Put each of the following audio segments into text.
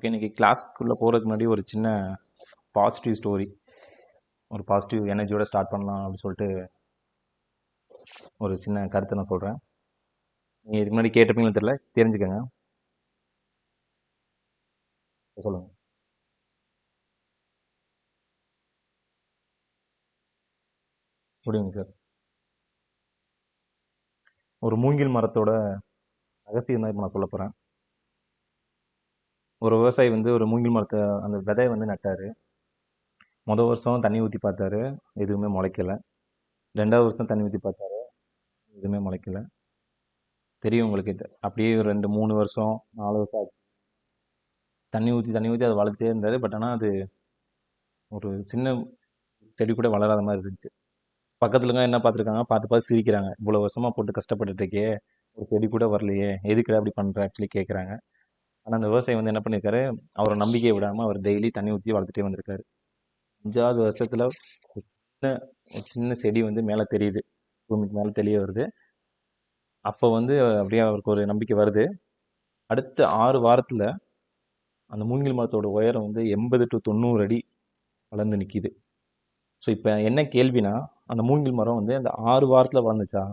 Okay. இன்னைக்கு கிளாஸ்க்குள்ளே போகிறதுக்கு முன்னாடி ஒரு சின்ன பாசிட்டிவ் ஸ்டோரி, ஒரு பாசிட்டிவ் எனர்ஜியோட ஸ்டார்ட் பண்ணலாம் அப்படின்னு சொல்லிட்டு ஒரு சின்ன கருத்தை நான் சொல்கிறேன். நீங்கள் இதுக்கு முன்னாடி கேட்டிருப்பீங்களா தெரியல, தெரிஞ்சுக்கங்க. சொல்லுங்கள். முடியுங்க சார். ஒரு மூங்கில் மரத்தோட ரகசியம் தான் இப்போ நான் சொல்ல போகிறேன். ஒரு விவசாயி வந்து ஒரு மூங்கில் மரத்தை அந்த விதையை வந்து நட்டார். மொதல் வருஷம் தண்ணி ஊற்றி பார்த்தாரு, எதுவுமே முளைக்கல. ரெண்டாவது வருஷம் தண்ணி ஊற்றி பார்த்தாரு, எதுவுமே முளைக்கல. தெரியும் உங்களுக்கு இது. அப்படியே ஒரு 2 3 வருஷம் 4 வருஷம் ஆச்சு. தண்ணி ஊற்றி அதை வளர்த்தே இருந்தார். பட் ஆனால் அது ஒரு சின்ன செடி கூட வளராத மாதிரி இருந்துச்சு. பக்கத்துலங்க என்ன பார்த்துருக்காங்க, பார்த்து பார்த்து சிரிக்கிறாங்க. இவ்வளோ வருஷமா போட்டு கஷ்டப்பட்டுட்டு இருக்கே, ஒரு செடி கூட வரலையே, எதுக்குடா அப்படி பண்ற ஆக்சுவலி கேட்குறாங்க. ஆனால் அந்த விவசாயி வந்து என்ன பண்ணியிருக்காரு, அவரை நம்பிக்கையை விடாமல் அவர் டெய்லி தண்ணி ஊற்றி வளர்த்துட்டே வந்திருக்காரு. 5வது வருஷத்துல ஒரு சின்ன ஒரு சின்ன செடி வந்து மேலே தெரியுது, பூமிக்கு மேலே தெரிய வருது. அப்போ வந்து அப்படியே அவருக்கு ஒரு நம்பிக்கை வருது. அடுத்த 6 வாரத்தில் அந்த மூங்கில் மரத்தோட உயரம் வந்து 80 to 90 அடி வளர்ந்து நிற்கிது. ஸோ இப்போ என்ன கேள்வினா, அந்த மூங்கில் மரம் வந்து அந்த 6 வாரத்தில் வளர்ந்துச்சா?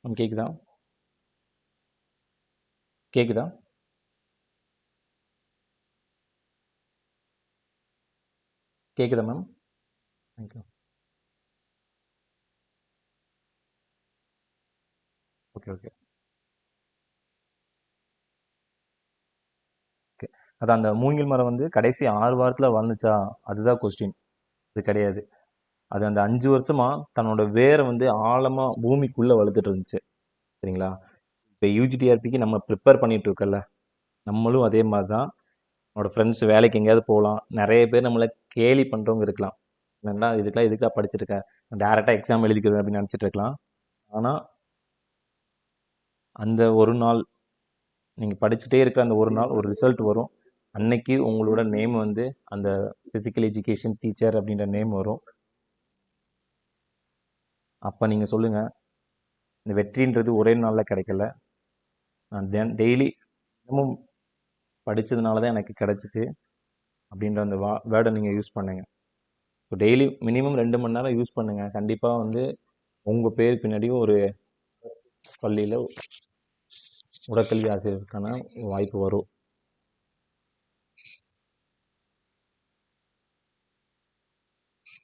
நம்ம கேட்குதா? கேட்குதா? கேட்குதா ma'am? Thank you. Okay okay okay. அதான் அந்த மூங்கில் மரம் வந்து கடைசி 6 வாரத்தில் வளர்ந்துச்சா? அதுதான் கொஸ்டின். அது கிடையாது. அது அந்த 5 வருஷமா தன்னோட வேரை வந்து ஆழமாக பூமிக்குள்ளே வளர்த்துட்டு இருந்துச்சு. சரிங்களா? இப்போ யூஜிடிஆர்பிக்கு நம்ம ப்ரிப்பேர் பண்ணிட்டு இருக்கோம்ல, நம்மளும் அதே மாதிரி தான். நம்மளோட ஃப்ரெண்ட்ஸ் வேலைக்கு எங்கேயாவது போகலாம், நிறைய பேர் நம்மளை கேலி பண்ணுறவங்க இருக்கலாம். என்னடா இதுக்கெல்லாம் எதுக்காக படிச்சிருக்கேன், டேரெக்டாக எக்ஸாம் எழுதிக்கிறது அப்படின்னு நினச்சிட்டு இருக்கலாம். ஆனால் அந்த ஒரு நாள், நீங்கள் படிச்சுட்டே இருக்க அந்த ஒரு நாள் ஒரு ரிசல்ட் வரும். அன்னைக்கு உங்களோட நேம் வந்து அந்த ஃபிசிக்கல் எஜுகேஷன் டீச்சர் அப்படின்ற நேம் வரும். அப்போ நீங்கள் சொல்லுங்கள், இந்த வெற்றின்றது ஒரே நாளில் கிடைக்கல. நான் டெய்லி தினமும் படித்ததுனால தான் எனக்கு கிடைச்சிச்சு அப்படின்ற அந்த வேர்டை நீங்கள் யூஸ் பண்ணுங்க. ஸோ டெய்லி மினிமம் 2 மணி நேரம் யூஸ் பண்ணுங்கள். கண்டிப்பாக வந்து உங்கள் பேர் பின்னாடியும் ஒரு பள்ளியில் உடற்கல்வி ஆசிரியருக்கான வாய்ப்பு வரும்.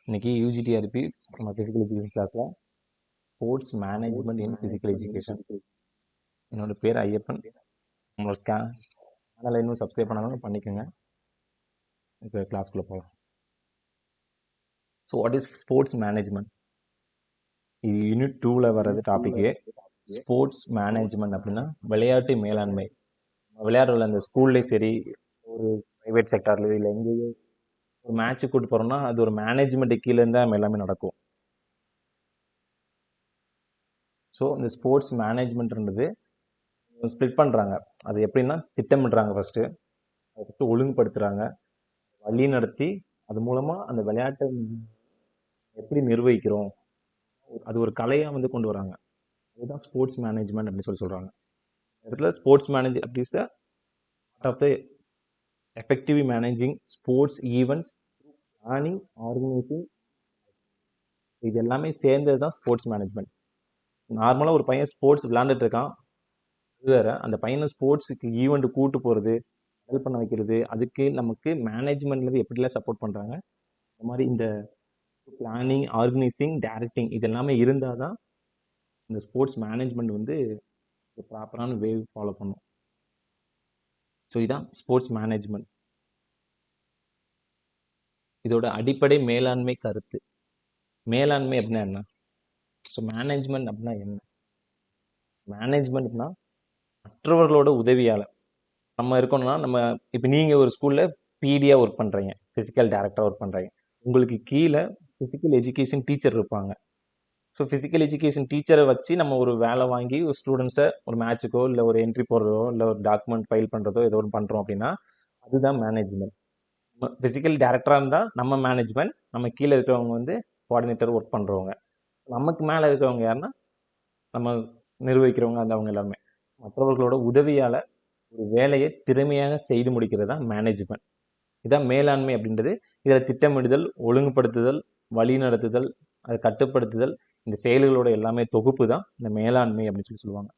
இன்னைக்கு யூஜிடிஆர்பி நம்ம ஃபிசிக்கல் எஜுகேஷன் கிளாஸில் ஸ்போர்ட்ஸ் மேனேஜ்மெண்ட் இன் ஃபிசிக்கல் எஜுகேஷன். என்னோட பேர் ஐயப்பன். நம்மளோட சேனலை இன்னும் சப்ஸ்கிரைப் பண்ணாலும் பண்ணிக்கோங்க. இப்போ கிளாஸ்க்குள்ளே போகலாம். So what is sports management? இது யூனிட் 2ல் வர்றது டாப்பிக்கு. ஸ்போர்ட்ஸ் மேனேஜ்மெண்ட் அப்படின்னா விளையாட்டு மேலாண்மை. விளையாடுறதுல அந்த ஸ்கூல்லேயும் சரி, ஒரு ப்ரைவேட் செக்டார்லேயோ இல்லை எங்கேயோ ஒரு மேட்ச்சுக்கு கூட்டு போகிறோம்னா அது ஒரு மேனேஜ்மெண்ட் கீழே இருந்தால் நம்ம எல்லாமே நடக்கும். ஸோ இந்த ஸ்போர்ட்ஸ் மேனேஜ்மெண்ட்ன்றது ஸ்ப்ளிட் பண்ணுறாங்க. அது எப்படின்னா, திட்டமிடுறாங்க ஃபஸ்ட்டு ஒழுங்குபடுத்துகிறாங்க, வழி நடத்தி அது மூலமாக அந்த விளையாட்டை எப்படி நிர்வகிக்கிறோம், அது ஒரு கலையாக வந்து கொண்டு வராங்க. அதுதான் ஸ்போர்ட்ஸ் மேனேஜ்மெண்ட் அப்படின்னு சொல்கிறாங்க. இடத்துல ஸ்போர்ட்ஸ் மேனேஜ் அப்படி is part of the effectively managing sports events, planning, organising. இது எல்லாமே சேர்ந்தது தான் ஸ்போர்ட்ஸ் மேனேஜ்மெண்ட். நார்மலாக ஒரு பையன் ஸ்போர்ட்ஸ் விளையாண்டுட்டு இருக்கான், அது வேற. அந்த பையனை ஸ்போர்ட்ஸுக்கு ஈவெண்ட் கூட்டு போகிறது, ஹெல்ப் பண்ண வைக்கிறது, அதுக்கு நமக்கு மேனேஜ்மெண்ட்லேருந்து எப்படிலாம் சப்போர்ட் பண்ணுறாங்க. இந்த மாதிரி இந்த பிளானிங், ஆர்கனைசிங், டைரக்டிங் இது எல்லாமே இருந்தால் தான் இந்த ஸ்போர்ட்ஸ் மேனேஜ்மெண்ட் வந்து ப்ராப்பரான வே ஃபாலோ பண்ணும். ஸோ இதுதான் ஸ்போர்ட்ஸ் மேனேஜ்மெண்ட். இதோட அடிப்படை மேலாண்மை கருத்து. மேலாண்மை அப்படின்னா என்ன? ஸோ மேனேஜ்மெண்ட் அப்படின்னா என்ன? மேனேஜ்மெண்ட்னா மற்றவர்களோட உதவியால் நம்ம இருக்கோம்னா, நம்ம இப்போ நீங்கள் ஒரு ஸ்கூலில் பிடியாக ஒர்க் பண்ணுறீங்க, ஃபிசிக்கல் டைரக்டராக ஒர்க் பண்ணுறீங்க. உங்களுக்கு கீழே ஃபிசிக்கல் எஜுகேஷன் டீச்சர் இருப்பாங்க. ஸோ ஃபிசிக்கல் எஜுகேஷன் டீச்சரை வச்சு நம்ம ஒரு வேலை வாங்கி ஒரு ஸ்டூடெண்ட்ஸை ஒரு மேட்ச்சுக்கோ இல்லை ஒரு என்ட்ரி போடுறதோ இல்லை ஒரு டாக்குமெண்ட் ஃபைல் பண்ணுறதோ ஏதோ ஒன்று பண்ணுறோம் அப்படின்னா அதுதான் மேனேஜ்மெண்ட். ஃபிசிக்கல் டைரக்டராக இருந்தால் நம்ம மேனேஜ்மெண்ட், நம்ம கீழே இருக்கிறவங்க வந்து கோஆர்டினேட்டர் ஒர்க் பண்ணுறவங்க, நமக்கு மேலே இருக்கிறவங்க யாருன்னா நம்ம நிர்வகிக்கிறவங்க, அந்த அவங்க எல்லாமே மற்றவர்களோட உதவியால் ஒரு வேலையை திறமையாக செய்து முடிக்கிறது தான் மேனேஜ்மெண்ட். இதான் மேலாண்மை அப்படின்றது. இதில் திட்டமிடுதல், ஒழுங்குபடுத்துதல், வழி நடத்துதல், அதை கட்டுப்படுத்துதல், இந்த செயல்களோட எல்லாமே தொகுப்பு தான் இந்த மேலாண்மை அப்படின்னு சொல்லுவாங்க.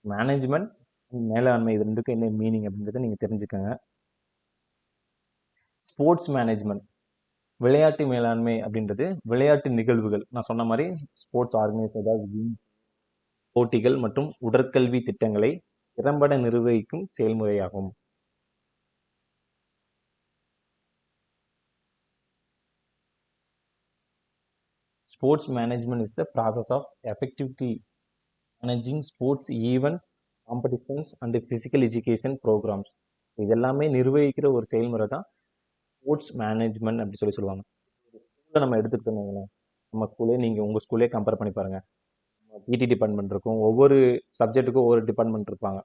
மேனேஜ்மெண்ட், மேலாண்மை இது ரெண்டுக்கும் என்ன மீனிங் அப்படின்றத நீங்கள் தெரிஞ்சுக்கங்க. ஸ்போர்ட்ஸ் மேனேஜ்மெண்ட், விளையாட்டு மேலாண்மை அப்படின்றது விளையாட்டு நிகழ்வுகள், நான் சொன்ன மாதிரி ஸ்போர்ட்ஸ் ஆர்கனைஸ், ஏதாவது போட்டிகள் மற்றும் உடற்கல்வி திட்டங்களை திறம்பட நிர்வகிக்கும் செயல்முறையாகும். Sports management is the process of effectively managing sports events, competitions and physical education programs. இதெல்லாமே நிர்வகிக்கிற ஒரு செயல்முறை தான் ஸ்போர்ட்ஸ் மேனேஜ்மெண்ட் அப்படி சொல்லுவாங்க. ஸ்கூலில் நம்ம எடுத்துக்கிட்டோம், நம்ம ஸ்கூலே நீங்கள் உங்கள் ஸ்கூலே கம்பேர் பண்ணி பாருங்கள். பிடி டிபார்ட்மெண்ட் இருக்கும், ஒவ்வொரு சப்ஜெக்ட்டுக்கும் ஒவ்வொரு டிபார்ட்மெண்ட் இருப்பாங்க.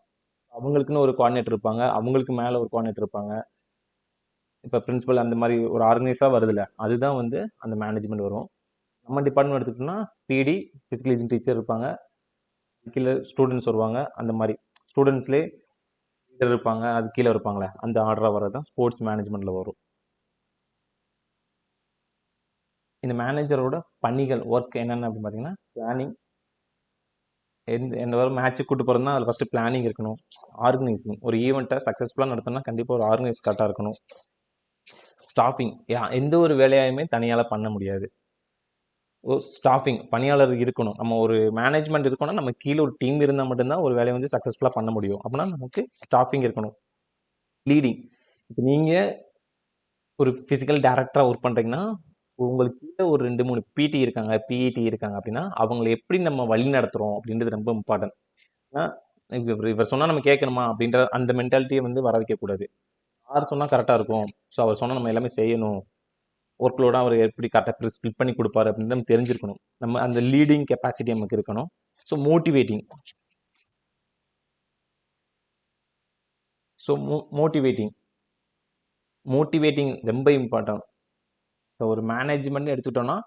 அவங்களுக்குன்னு ஒரு கோஆர்டினேட்டர் இருப்பாங்க, அவங்களுக்கு மேலே ஒரு கோஆர்டினேட்டர் இருப்பாங்க. இப்போ பிரின்சிபல் அந்த மாதிரி ஒரு ஆர்கனைஸாக வருதுல்ல, அதுதான் வந்து அந்த மேனேஜ்மெண்ட் வரும். நம்ம டிபார்ட்மெண்ட் எடுத்துக்கிட்டோம்னா பிடி, ஃபிசிக்கல் எஜுகேஷன் டீச்சர் இருப்பாங்க, கீழே ஸ்டூடெண்ட்ஸ் வருவாங்க. அந்த மாதிரி ஸ்டூடெண்ட்ஸ்லேயே லீடர் இருப்பாங்க, அது கீழே இருப்பாங்களே, அந்த ஆர்டராக வர்றது தான் ஸ்போர்ட்ஸ் மேனேஜ்மெண்ட்டில் வரும். இந்த மேனேஜரோட பணிகள், ஒர்க் என்னென்ன அப்படின்னு பார்த்தீங்கன்னா, பிளானிங். எந்த ஒரு மேட்ச்சுக்கு கூட்டு போகிறதுனா அதில் ஃபஸ்ட்டு பிளானிங் இருக்கணும். ஆர்கனைசிங், ஒரு ஈவெண்ட்டை சக்ஸஸ்ஃபுல்லாக நடத்தணும்னா கண்டிப்பாக ஒரு ஆர்கனைஸ் கரெக்டாக இருக்கணும். ஸ்டாஃபிங், எந்த ஒரு வேலையாயுமே தனியால் பண்ண முடியாது. ஸ்டாஃபிங், பணியாளர் இருக்கணும். நம்ம ஒரு மேனேஜ்மெண்ட் இருக்கணும்னா நம்ம கீழே ஒரு டீம் இருந்தால் மட்டும்தான் ஒரு வேலையை வந்து சக்ஸஸ்ஃபுல்லாக பண்ண முடியும். அப்படின்னா நமக்கு ஸ்டாஃபிங் இருக்கணும். லீடிங், இப்போ நீங்கள் ஒரு ஃபிசிக்கல் டைரக்டராக ஒர்க் பண்ணுறீங்கன்னா உங்களுக்கு கீழே ஒரு 2-3 பிடி இருக்காங்க, பிஇடி இருக்காங்க அப்படின்னா அவங்களை எப்படி நம்ம வழி நடத்துகிறோம் அப்படின்றது ரொம்ப இம்பார்ட்டன்ட். ஏன்னா இவர் சொன்னால் நம்ம கேட்கணுமா அப்படின்ற அந்த மென்டாலிட்டியை வந்து வர வைக்கக்கூடாது. யார் சொன்னால் கரெக்டாக இருக்கும், ஸோ அவர் சொன்னால் நம்ம எல்லாமே செய்யணும், ஒர்க்லோட அவர் எப்படி கரெக்டாக ஸ்பிளிட் பண்ணி கொடுப்பாரு அப்படின்னு நம்ம தெரிஞ்சிருக்கணும். நம்ம அந்த லீடிங் கெப்பாசிட்டி நமக்கு இருக்கணும். ஸோ மோட்டிவேட்டிங், மோட்டிவேட்டிங் ரொம்ப இம்பார்ட்டன்ட். ஸோ ஒரு மேனேஜ்மெண்ட் எடுத்துக்கிட்டோம்னா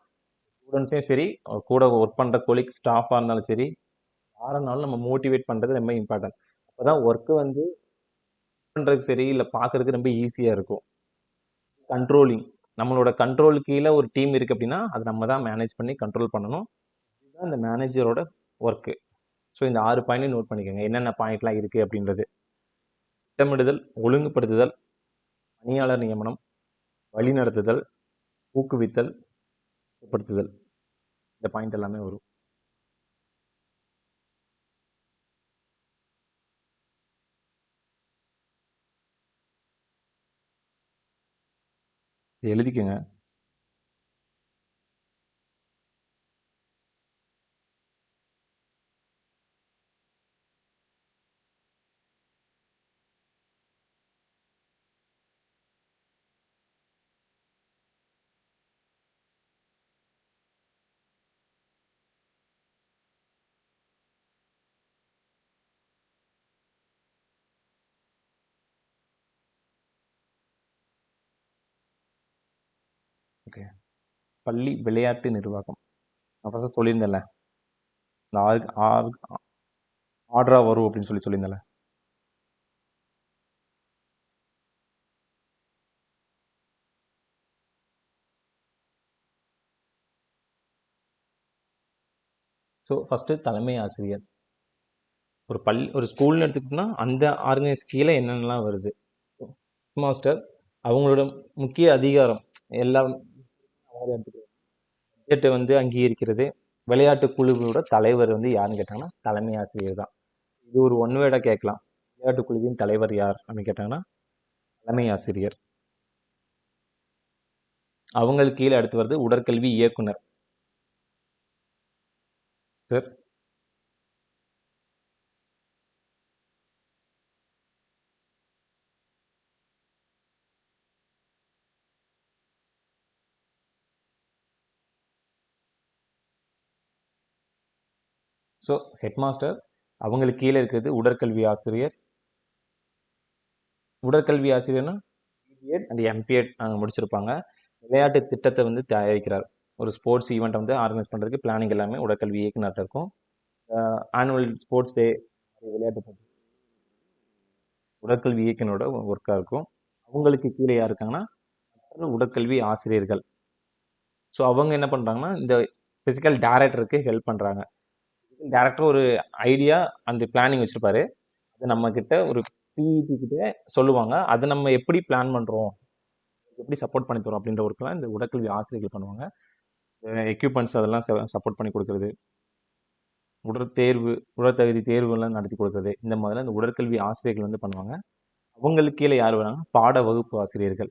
ஸ்டூடெண்ட்ஸையும் சரி, கூட ஒர்க் பண்ணுற கொலீக் ஸ்டாஃபாக இருந்தாலும் சரி, யாருனாலும் நம்ம மோட்டிவேட் பண்ணுறது ரொம்ப இம்பார்ட்டன்ட். அப்போ தான் ஒர்க்கு வந்து பண்ணுறதுக்கு சரி, இல்லை பார்க்குறதுக்கு ரொம்ப ஈஸியாக இருக்கும். கண்ட்ரோலிங், நம்மளோட கண்ட்ரோல் கீழே ஒரு டீம் இருக்குது அப்படின்னா அதை நம்ம தான் மேனேஜ் பண்ணி கண்ட்ரோல் பண்ணணும். இதுதான் இந்த மேனேஜரோட ஒர்க்கு. ஸோ இந்த 6 பாயிண்ட்டையும் நோட் பண்ணிக்கோங்க, என்னென்ன பாயிண்ட்லாம் இருக்குது அப்படின்றது. திட்டமிடுதல், ஒழுங்குபடுத்துதல், பணியாளர் நியமனம், வழிநடத்துதல், ஊக்குவித்தல், ஊக்கப்படுத்துதல், இந்த பாயிண்ட் எல்லாமே வரும். எழுதிக்கங்க. ஓகே, பள்ளி விளையாட்டு நிர்வாகம், நான் ஃபஸ்ட்டு சொல்லியிருந்தேன்ல, இந்த ஆர்டராக வரும் அப்படின்னு சொல்லியிருந்தேன்ல. ஸோ ஃபஸ்ட்டு தலைமை ஆசிரியர். ஒரு ஸ்கூல்னு எடுத்துக்கிட்டோம்னா அந்த ஆர்கனைஸ் கீழே என்னென்னலாம் வருது. மாஸ்டர், அவங்களோட முக்கிய அதிகாரம் எல்லாம் பட்ஜெட்டை வந்து அங்கீகரிக்கிறது. விளையாட்டு குழுவோட தலைவர் வந்து யாருன்னு கேட்டாங்கன்னா தலைமை ஆசிரியர் தான். இது ஒரு ஒன் வேர்டாக கேட்கலாம், விளையாட்டு குழுவின் தலைவர் யார் அப்படின்னு கேட்டாங்கன்னா தலைமை ஆசிரியர். அவங்களுக்கு கீழே அடுத்து வருது உடற்கல்வி இயக்குனர். சார், ஸோ ஹெட் மாஸ்டர், அவங்களுக்கு கீழே இருக்கிறது உடற்கல்வி ஆசிரியர். உடற்கல்வி ஆசிரியர்னா பிஎட் அண்ட் எம்பிஎட் முடிச்சிருப்பாங்க. விளையாட்டு திட்டத்தை வந்து தயாரிக்கிறார். ஒரு ஸ்போர்ட்ஸ் ஈவெண்ட்டை வந்து ஆர்கனைஸ் பண்ணுறதுக்கு பிளானிங் எல்லாமே உடற்கல்வி இயக்குனர் இருக்கும். ஆனுவல் ஸ்போர்ட்ஸ் டே, விளையாட்டு போட்டி, உடற்கல்வி இயக்குனரோட ஒர்க்காக இருக்கும். அவங்களுக்கு கீழே யார் இருக்காங்கன்னா உடற்கல்வி ஆசிரியர்கள். ஸோ அவங்க என்ன பண்ணுறாங்கன்னா இந்த ஃபிசிக்கல் டைரக்டருக்கு ஹெல்ப் பண்ணுறாங்க. டைரக்டர் ஒரு ஐடியா அந்த பிளானிங் வச்சுருப்பாரு. அது நம்ம கிட்ட ஒரு பிஇடி கிட்ட சொல்லுவாங்க. அதை நம்ம எப்படி பிளான் பண்ணுறோம், எப்படி சப்போர்ட் பண்ணி தரோம் அப்படின்ற ஒர்க்கெலாம் இந்த உடற்கல்வி ஆசிரியர்கள் பண்ணுவாங்க. எக்யூப்மெண்ட்ஸ் அதெல்லாம் சப்போர்ட் பண்ணி கொடுக்குறது, உடற்தேர்வு உடற்தகுதி தேர்வுகள்லாம் நடத்தி கொடுக்குறது, இந்த மாதிரிலாம் இந்த உடற்கல்வி ஆசிரியர்கள் வந்து பண்ணுவாங்க. அவங்களுக்கு கீழே யார் வராங்க, பாட வகுப்பு ஆசிரியர்கள்.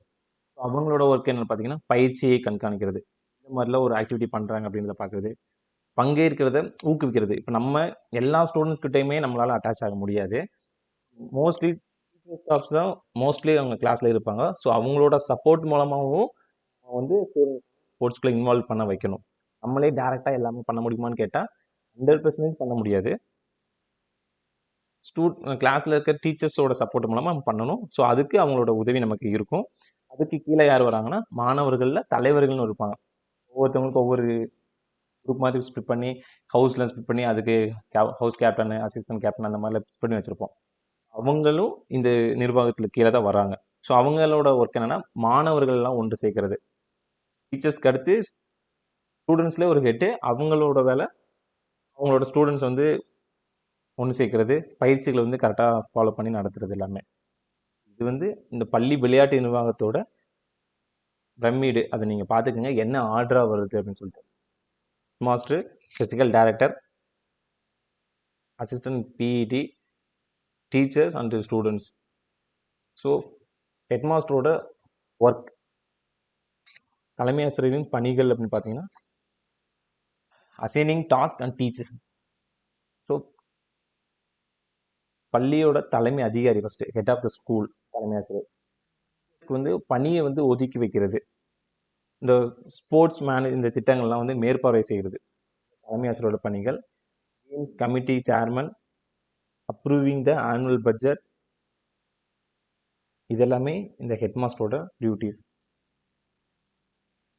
அவங்களோட ஒர்க் என்னன்னு பார்த்தீங்கன்னா பயிற்சியை கண்காணிக்கிறது. இந்த மாதிரிலாம் ஒரு ஆக்டிவிட்டி பண்ணுறாங்க அப்படின்றத பார்க்குறது, பங்கேற்கிறத ஊக்குவிக்கிறது. இப்போ நம்ம எல்லா ஸ்டூடெண்ட்ஸ் கிட்டையுமே நம்மளால அட்டாச் ஆக முடியாது. மோஸ்ட்லி ஸ்டாஃப்ஸ் தான் மோஸ்ட்லி அவங்க கிளாஸ்ல இருப்பாங்க. ஸோ அவங்களோட சப்போர்ட் மூலமாகவும் வந்து ஸ்போர்ட்ஸ்குள்ள இன்வால்வ் பண்ண வைக்கணும். நம்மளே டேரெக்டாக எல்லாமே பண்ண முடியுமான்னு கேட்டால் 100% பண்ண முடியாது. கிளாஸில் இருக்க டீச்சர்ஸோட சப்போர்ட் மூலமாக நம்ம பண்ணணும். ஸோ அதுக்கு அவங்களோட உதவி நமக்கு இருக்கும். அதுக்கு கீழே யார் வராங்கன்னா மாணவர்களில் தலைவர்கள்னு இருப்பாங்க. ஒவ்வொருத்தவங்களுக்கும் ஒவ்வொரு குரூப் மாதிரி ஸ்பிட் பண்ணி ஹவுஸ்லாம் ஸ்பிட் பண்ணி அதுக்கு ஹவுஸ் கேப்டன், அசிஸ்டன்ட் கேப்டன் அந்த மாதிரிலாம் ஸ்பிட் பண்ணி வச்சுருப்போம். அவங்களும் இந்த நிர்வாகத்தில் கீழே தான் வராங்க. ஸோ அவங்களோட ஒர்க் என்னன்னா மாணவர்கள்லாம் ஒன்று சேர்க்கறது. டீச்சர்ஸ்க்கு அடுத்து ஸ்டூடெண்ட்ஸ்லேயே ஒரு ஹெட்டு. அவங்களோட வேலை அவங்களோட ஸ்டூடெண்ட்ஸ் வந்து ஒன்று சேர்க்கறது, பயிற்சிகளை வந்து கரெக்டாக ஃபாலோ பண்ணி நடத்துறது எல்லாமே. இது வந்து இந்த பள்ளி விளையாட்டு நிர்வாகத்தோட பிரமிடு. அதை நீங்கள் பார்த்துக்கோங்க என்ன ஆர்டராக வருது அப்படின்னு சொல்லிட்டு. Master, physical director, assistant PET, teachers and students. So head மாஸ்டரோட ஒர்க், தலைமை ஆசிரியரின் பணிகள் அப்படின்னு பார்த்தீங்கன்னா assigning task and teachers. So பள்ளியோட தலைமை அதிகாரி first, head of the school தலைமை ஆசிரியர் வந்து பணியை வந்து ஒதுக்கி வைக்கிறது. இந்த ஸ்போர்ட்ஸ் இந்த திட்டங்கள்லாம் வந்து மேற்பார்வை செய்கிறது தலைமை ஆசிரியரோட பணிகள். Committee chairman, approving the annual budget, இதெல்லாமே இந்த ஹெட் மாஸ்டரோட டியூட்டிஸ்.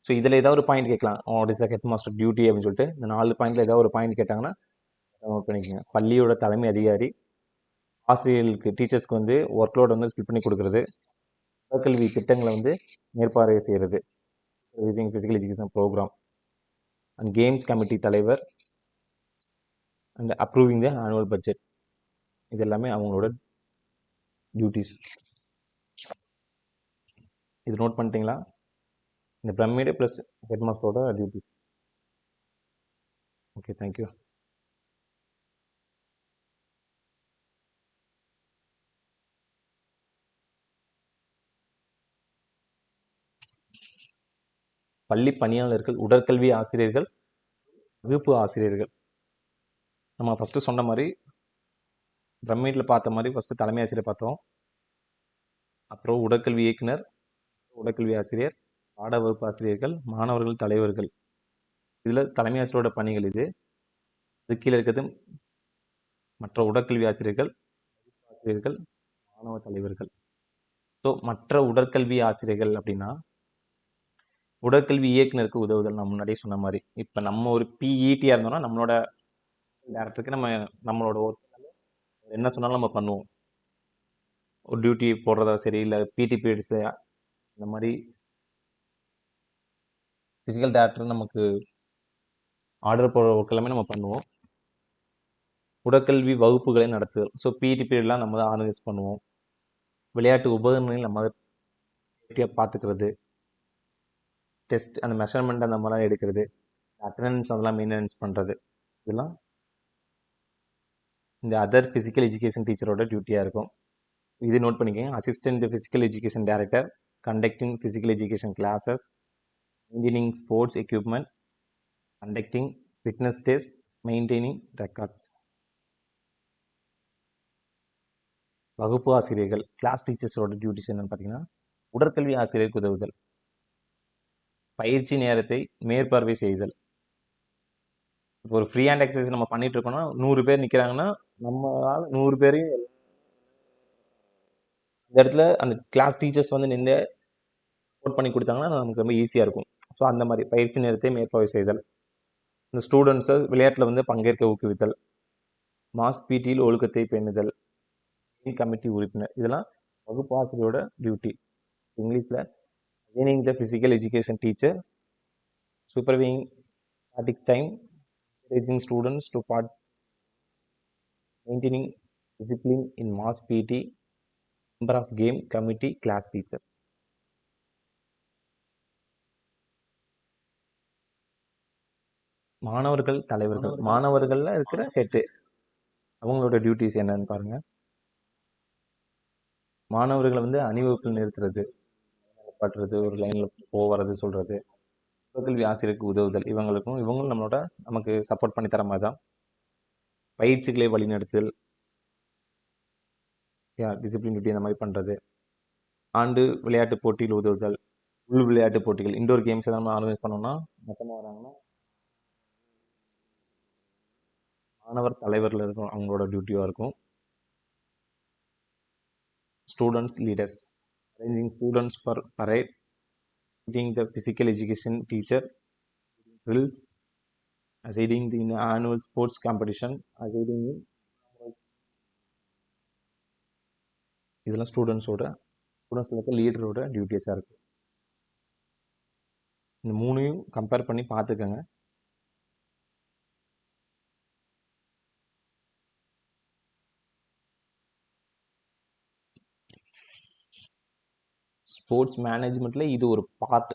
ஸோ இதில் ஏதாவது ஒரு பாயிண்ட் கேட்கலாம், what is the head master duty அப்படின்னு சொல்லிட்டு. இந்த 4 பாயிண்ட்ல ஏதாவது ஒரு பாயிண்ட் கேட்டாங்கன்னா நோட் பண்ணிக்கோங்க. பள்ளியோட தலைமை அதிகாரி, ஆசிரியர்களுக்கு டீச்சர்ஸ்க்கு வந்து ஒர்க் லோட் வந்து ஸ்பிட் பண்ணி கொடுக்குறது, உடற்கல்வி திட்டங்களை வந்து மேற்பார்வை செய்கிறது, physical education programme and games committee தலைவர் and approving the annual budget. இது எல்லாமே அவங்களோட டியூட்டிஸ். இது நோட் பண்ணிட்டீங்களா? இந்த பிரமிடு ப்ளஸ் ஹெட் மாஸ்டரோட டியூட்டிஸ். Okay, thank you. பள்ளி பணியாளர்கள், உடற்கல்வி ஆசிரியர்கள், வகுப்பு ஆசிரியர்கள். நம்ம ஃபஸ்ட்டு சொன்ன மாதிரி பிரமிடில் பார்த்த மாதிரி ஃபஸ்ட்டு தலைமை ஆசிரியர் பார்த்தோம். அப்புறம் உடற்கல்வி இயக்குனர், உடற்கல்வி ஆசிரியர், பாட வகுப்பு ஆசிரியர்கள், மாணவர்கள் தலைவர்கள். இதில் தலைமை ஆசிரியரோட பணிகள் இது. இது கீழே இருக்கிறது மற்ற உடற்கல்வி ஆசிரியர்கள், ஆசிரியர்கள், மாணவ தலைவர்கள். ஸோ மற்ற உடற்கல்வி ஆசிரியர்கள் அப்படின்னா உடற்கல்வி இயக்குனருக்கு உதவுதல். நான் முன்னாடியே சொன்ன மாதிரி இப்போ நம்ம ஒரு பிஇடியாக இருந்தோம்னா நம்மளோட டேரக்டருக்கு நம்மளோட ஒர்க் என்ன சொன்னாலும் நம்ம பண்ணுவோம். ஒரு டியூட்டி போடுறதா சரி, இல்லை பிடி பீரியட்ஸு இந்த மாதிரி ஃபிசிக்கல் டேரக்டர் நமக்கு ஆர்டர் போடுற ஒர்க் எல்லாமே நம்ம பண்ணுவோம். உடற்கல்வி வகுப்புகளை நடத்துதல். ஸோ பிடி பீரியட்லாம் நம்ம தான் ஆர்கனைஸ் பண்ணுவோம். விளையாட்டு உபகரணங்கள் நம்ம அதை பார்த்துக்கிறது, டெஸ்ட் அந்த மெஷர்மெண்ட் அந்த மாதிரிலாம் எடுக்கிறது, அட்டண்டன்ஸ் அதெல்லாம் மெயின்டெனன்ஸ் பண்ணுறது, இதெல்லாம் இந்த அதர் ஃபிசிக்கல் எஜுகேஷன் டீச்சரோட டியூட்டியாக இருக்கும். இது நோட் பண்ணிக்கோங்க. Assistant physical education director, conducting physical education classes, maintaining sports equipment, conducting fitness test, maintaining records. வகுப்பு ஆசிரியர்கள், கிளாஸ் டீச்சர்ஸோட டியூட்டிஸ் என்னன்னு பார்த்தீங்கன்னா உடற்கல்வி ஆசிரியருக்கு உதவுதல், பயிற்சி நேரத்தை மேற்பார்வை செய்தல். இப்போ ஒரு ஃப்ரீ ஹேண்ட் எக்ஸசைஸ் நம்ம பண்ணிட்டு இருக்கோம்னா 100 பேர் நிற்கிறாங்கன்னா நம்மளால 100 பேரையும் இந்த இடத்துல அந்த கிளாஸ் டீச்சர்ஸ் வந்து நின்று சப்போர்ட் பண்ணி கொடுத்தாங்கன்னா நமக்கு ரொம்ப ஈஸியாக இருக்கும். ஸோ அந்த மாதிரி பயிற்சி நேரத்தை மேற்பார்வை செய்தல், இந்த ஸ்டூடெண்ட்ஸை விளையாட்டில் வந்து பங்கேற்க ஊக்குவித்தல், மாஸ் பிடியில் ஒழுக்கத்தை பேணுதல், கமிட்டி உறுப்பினர். இதெல்லாம் வகுப்பு ஆசிரியரோட டியூட்டி. இங்கிலீஷில் training the physical education teacher, supervising statics time, encouraging students to part, maintaining discipline in mass PT, member of game committee, class teacher. மாணவர்கள் தலைவர்கள், மாணவர்கள்ல இருக்கிற ஹெட், அவங்களோட டியூட்டிஸ் என்னன்னு பாருங்க. மாணவர்களை வந்து அணிவகுப்பில் நிறுத்துறது, பட்டுறது, ஒரு லைன்ல போகிறது சொல்றது, கல்வி ஆசிரியருக்கு உதவுதல், இவங்களும் நமக்கு சப்போர்ட் பண்ணி தர மாதிரி தான். பயிற்சிகளை வழிநடத்துதல், டிசிப்ளின் டியூட்டி அந்த மாதிரி பண்றது. ஆண்டு விளையாட்டு போட்டியில் உதவுதல், உள் விளையாட்டு போட்டிகள், இண்டோர் கேம்ஸ் எல்லாம் ஆர்கனைஸ் பண்ணோம்னா மொத்தமாக வராங்கன்னா மாணவர் தலைவரில் இருக்கும், அவங்களோட டியூட்டியாக இருக்கும். Students leaders, arranging students for parade, meeting the physical education teacher, drills, assisting in annual sports competition, assisting in இதெல்லாம் ஸ்டூடெண்ட்ஸில் இருக்க லீடரோட டியூட்டிஸாக இருக்குது. இந்த மூணையும் கம்பேர் பண்ணி பார்த்துக்கோங்க. ஸ்போர்ட்ஸ் மேனேஜ்மெண்ட்டில் இது ஒரு பார்ட்,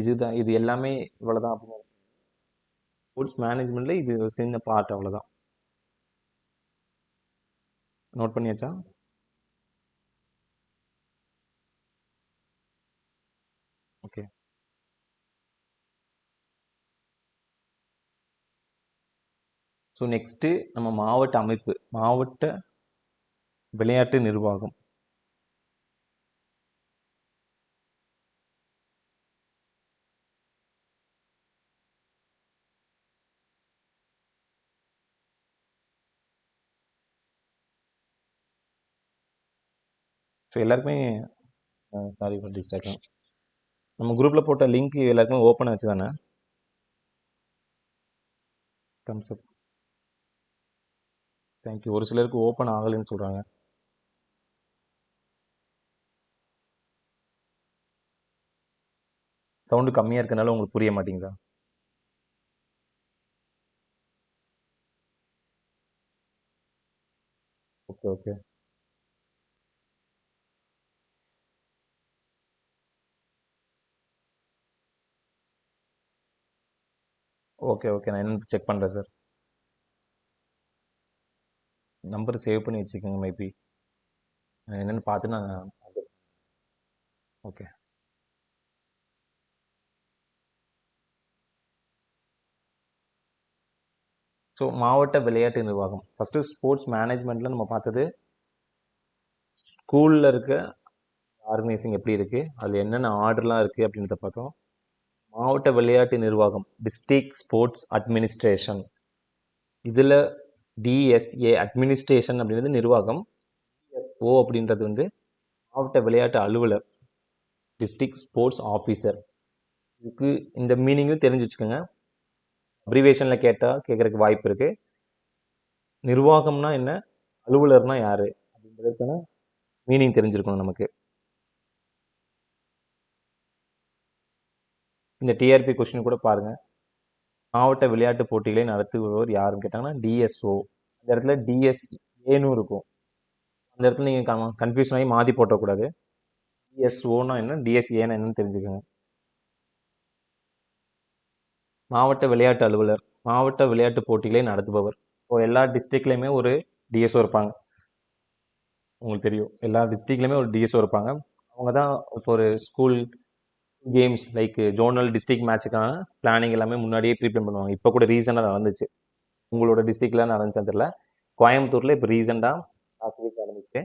இதுதான், இது எல்லாமே இவ்வளோதான் அப்படின்னு. ஸ்போர்ட்ஸ் மேனேஜ்மெண்ட்டில் இது ஒரு சின்ன பார்ட், அவ்வளோதான். நோட் பண்ணியாச்சா? ஓகே. ஸோ நெக்ஸ்ட்டு நம்ம மாவட்ட அமைப்பு, மாவட்ட விளையாட்டு நிர்வாகம். ஸோ எல்லாருக்குமே சாரி ஃபார் டிஸ்ட்ராக்ஷன். நம்ம குரூப்பில் போட்ட லிங்க் எல்லாருக்குமே ஓப்பன் ஆச்சு தானே? தம்ஸ் அப். தேங்க்யூ. ஒரு சிலருக்கு ஓப்பன் ஆகலைன்னு சொல்கிறாங்க. சவுண்டு கம்மியாக இருக்கனால உங்களுக்கு புரிய மாட்டேங்குதா? Okay okay. ஓகே ஓகே, நான் என்னன்னு செக் பண்ணுறேன் சார். நம்பர் சேவ் பண்ணி வச்சுக்கோங்க, மேபி என்னென்னு பார்த்து நான். ஓகே. ஸோ மாவட்ட விளையாட்டு நிர்வாகம். ஃபஸ்ட்டு ஸ்போர்ட்ஸ் மேனேஜ்மெண்ட்டில் நம்ம பார்த்தது ஸ்கூலில் இருக்க ஆர்கனைசிங் எப்படி இருக்குது, அதில் என்னென்ன ஆர்டர்லாம் இருக்குது அப்படின்றத பார்த்தோம். மாவட்ட விளையாட்டு நிர்வாகம், டிஸ்ட்ரிக்ட் ஸ்போர்ட்ஸ் அட்மினிஸ்ட்ரேஷன். இதில் டிஎஸ்ஏ அட்மினிஸ்ட்ரேஷன் அப்படின்றது நிர்வாகம், ஓ அப்படின்றது வந்து மாவட்ட விளையாட்டு அலுவலர், டிஸ்ட்ரிக்ட் ஸ்போர்ட்ஸ் ஆஃபீஸர். இதுக்கு இந்த மீனிங்கும் தெரிஞ்சு வச்சுக்கோங்க. அப்ரிவேஷனில் கேட்கறதுக்கு வாய்ப்பு இருக்குது. நிர்வாகம்னா என்ன, அலுவலர்னா யார் அப்படின்றதுக்கான மீனிங் தெரிஞ்சிருக்கணும் நமக்கு. இந்த டிஆர்பி கொஸ்டின் கூட பாருங்கள். மாவட்ட விளையாட்டு போட்டிகளை நடத்துபவர் யாருன்னு கேட்டாங்கன்னா டிஎஸ்ஓ. அந்த இடத்துல டிஎஸ்ஏன்னு இருக்கும். அந்த இடத்துல நீங்கள் கன்ஃபியூஷன் ஆகி மாற்றி போட்டக்கூடாது. டிஎஸ்ஓனா என்ன, டிஎஸ்ஏனா என்னன்னு தெரிஞ்சுக்கோங்க. மாவட்ட விளையாட்டு அலுவலர், மாவட்ட விளையாட்டு போட்டிகளை நடத்துபவர். ஸோ எல்லா டிஸ்ட்ரிக்ட்லேயுமே ஒரு டிஎஸ்ஓ இருப்பாங்க. உங்களுக்கு தெரியும், எல்லா டிஸ்ட்ரிக்ட்லேயுமே ஒரு டிஎஸ்ஓ இருப்பாங்க. அவங்க தான் இப்போ ஒரு school games like zonal district மேட்சுக்கான பிளானிங் எல்லாமே முன்னாடியே ப்ரிப்பேர் பண்ணுவாங்க. இப்போ கூட ரீசெண்டாக நடந்துச்சு, உங்களோட டிஸ்ட்ரிக்டில் நடந்துச்சான்னு தெரியல. கோயம்புத்தூரில் இப்போ ரீசெண்டாக லாஸ்ட் வீக் நடந்துச்சு.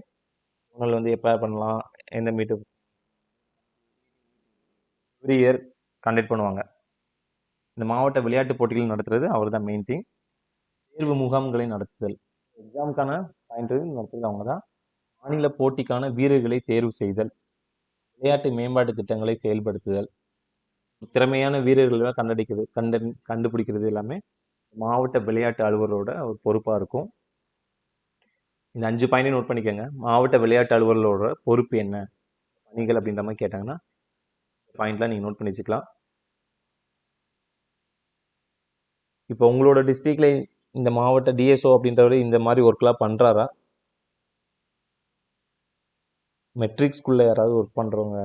ஜோனல் வந்து எப்போ பண்ணலாம், எந்த மீட்டு எவ்ரி இயர் கண்டக்ட் பண்ணுவாங்க. இந்த மாவட்ட விளையாட்டு போட்டிகள் நடத்துறது அவர் தான் மெயின் திங். தேர்வு முகாம்களை நடத்துதல், எக்ஸாமுக்கான பாயிண்ட் நடத்துறது அவங்க தான். மாநில போட்டிக்கான வீரர்களை தேர்வு செய்தல், விளையாட்டு மேம்பாட்டு திட்டங்களை செயல்படுத்துதல், திறமையான வீரர்களை கண்டுபிடிக்கிறது எல்லாமே மாவட்ட விளையாட்டு அலுவலரோட ஒரு பொறுப்பாக இருக்கும். இந்த 5 பாயிண்ட்டையும் நோட் பண்ணிக்கோங்க. மாவட்ட விளையாட்டு அலுவலரோட பொறுப்பு என்ன, பணிகள் அப்படின்ற மாதிரி கேட்டாங்கன்னா பாயிண்ட்லாம் நீங்கள் நோட் பண்ணி வச்சுக்கலாம். இப்போ உங்களோட டிஸ்ட்ரிக்ட்ல இந்த மாவட்ட டிஎஸ்ஓ அப்படின்றவர் இந்த மாதிரி ஒர்க்லாம் பண்ணுறாரா? மெட்ரிக் ஸ்கூலில் யாராவது ஒர்க் பண்ணுறவங்க?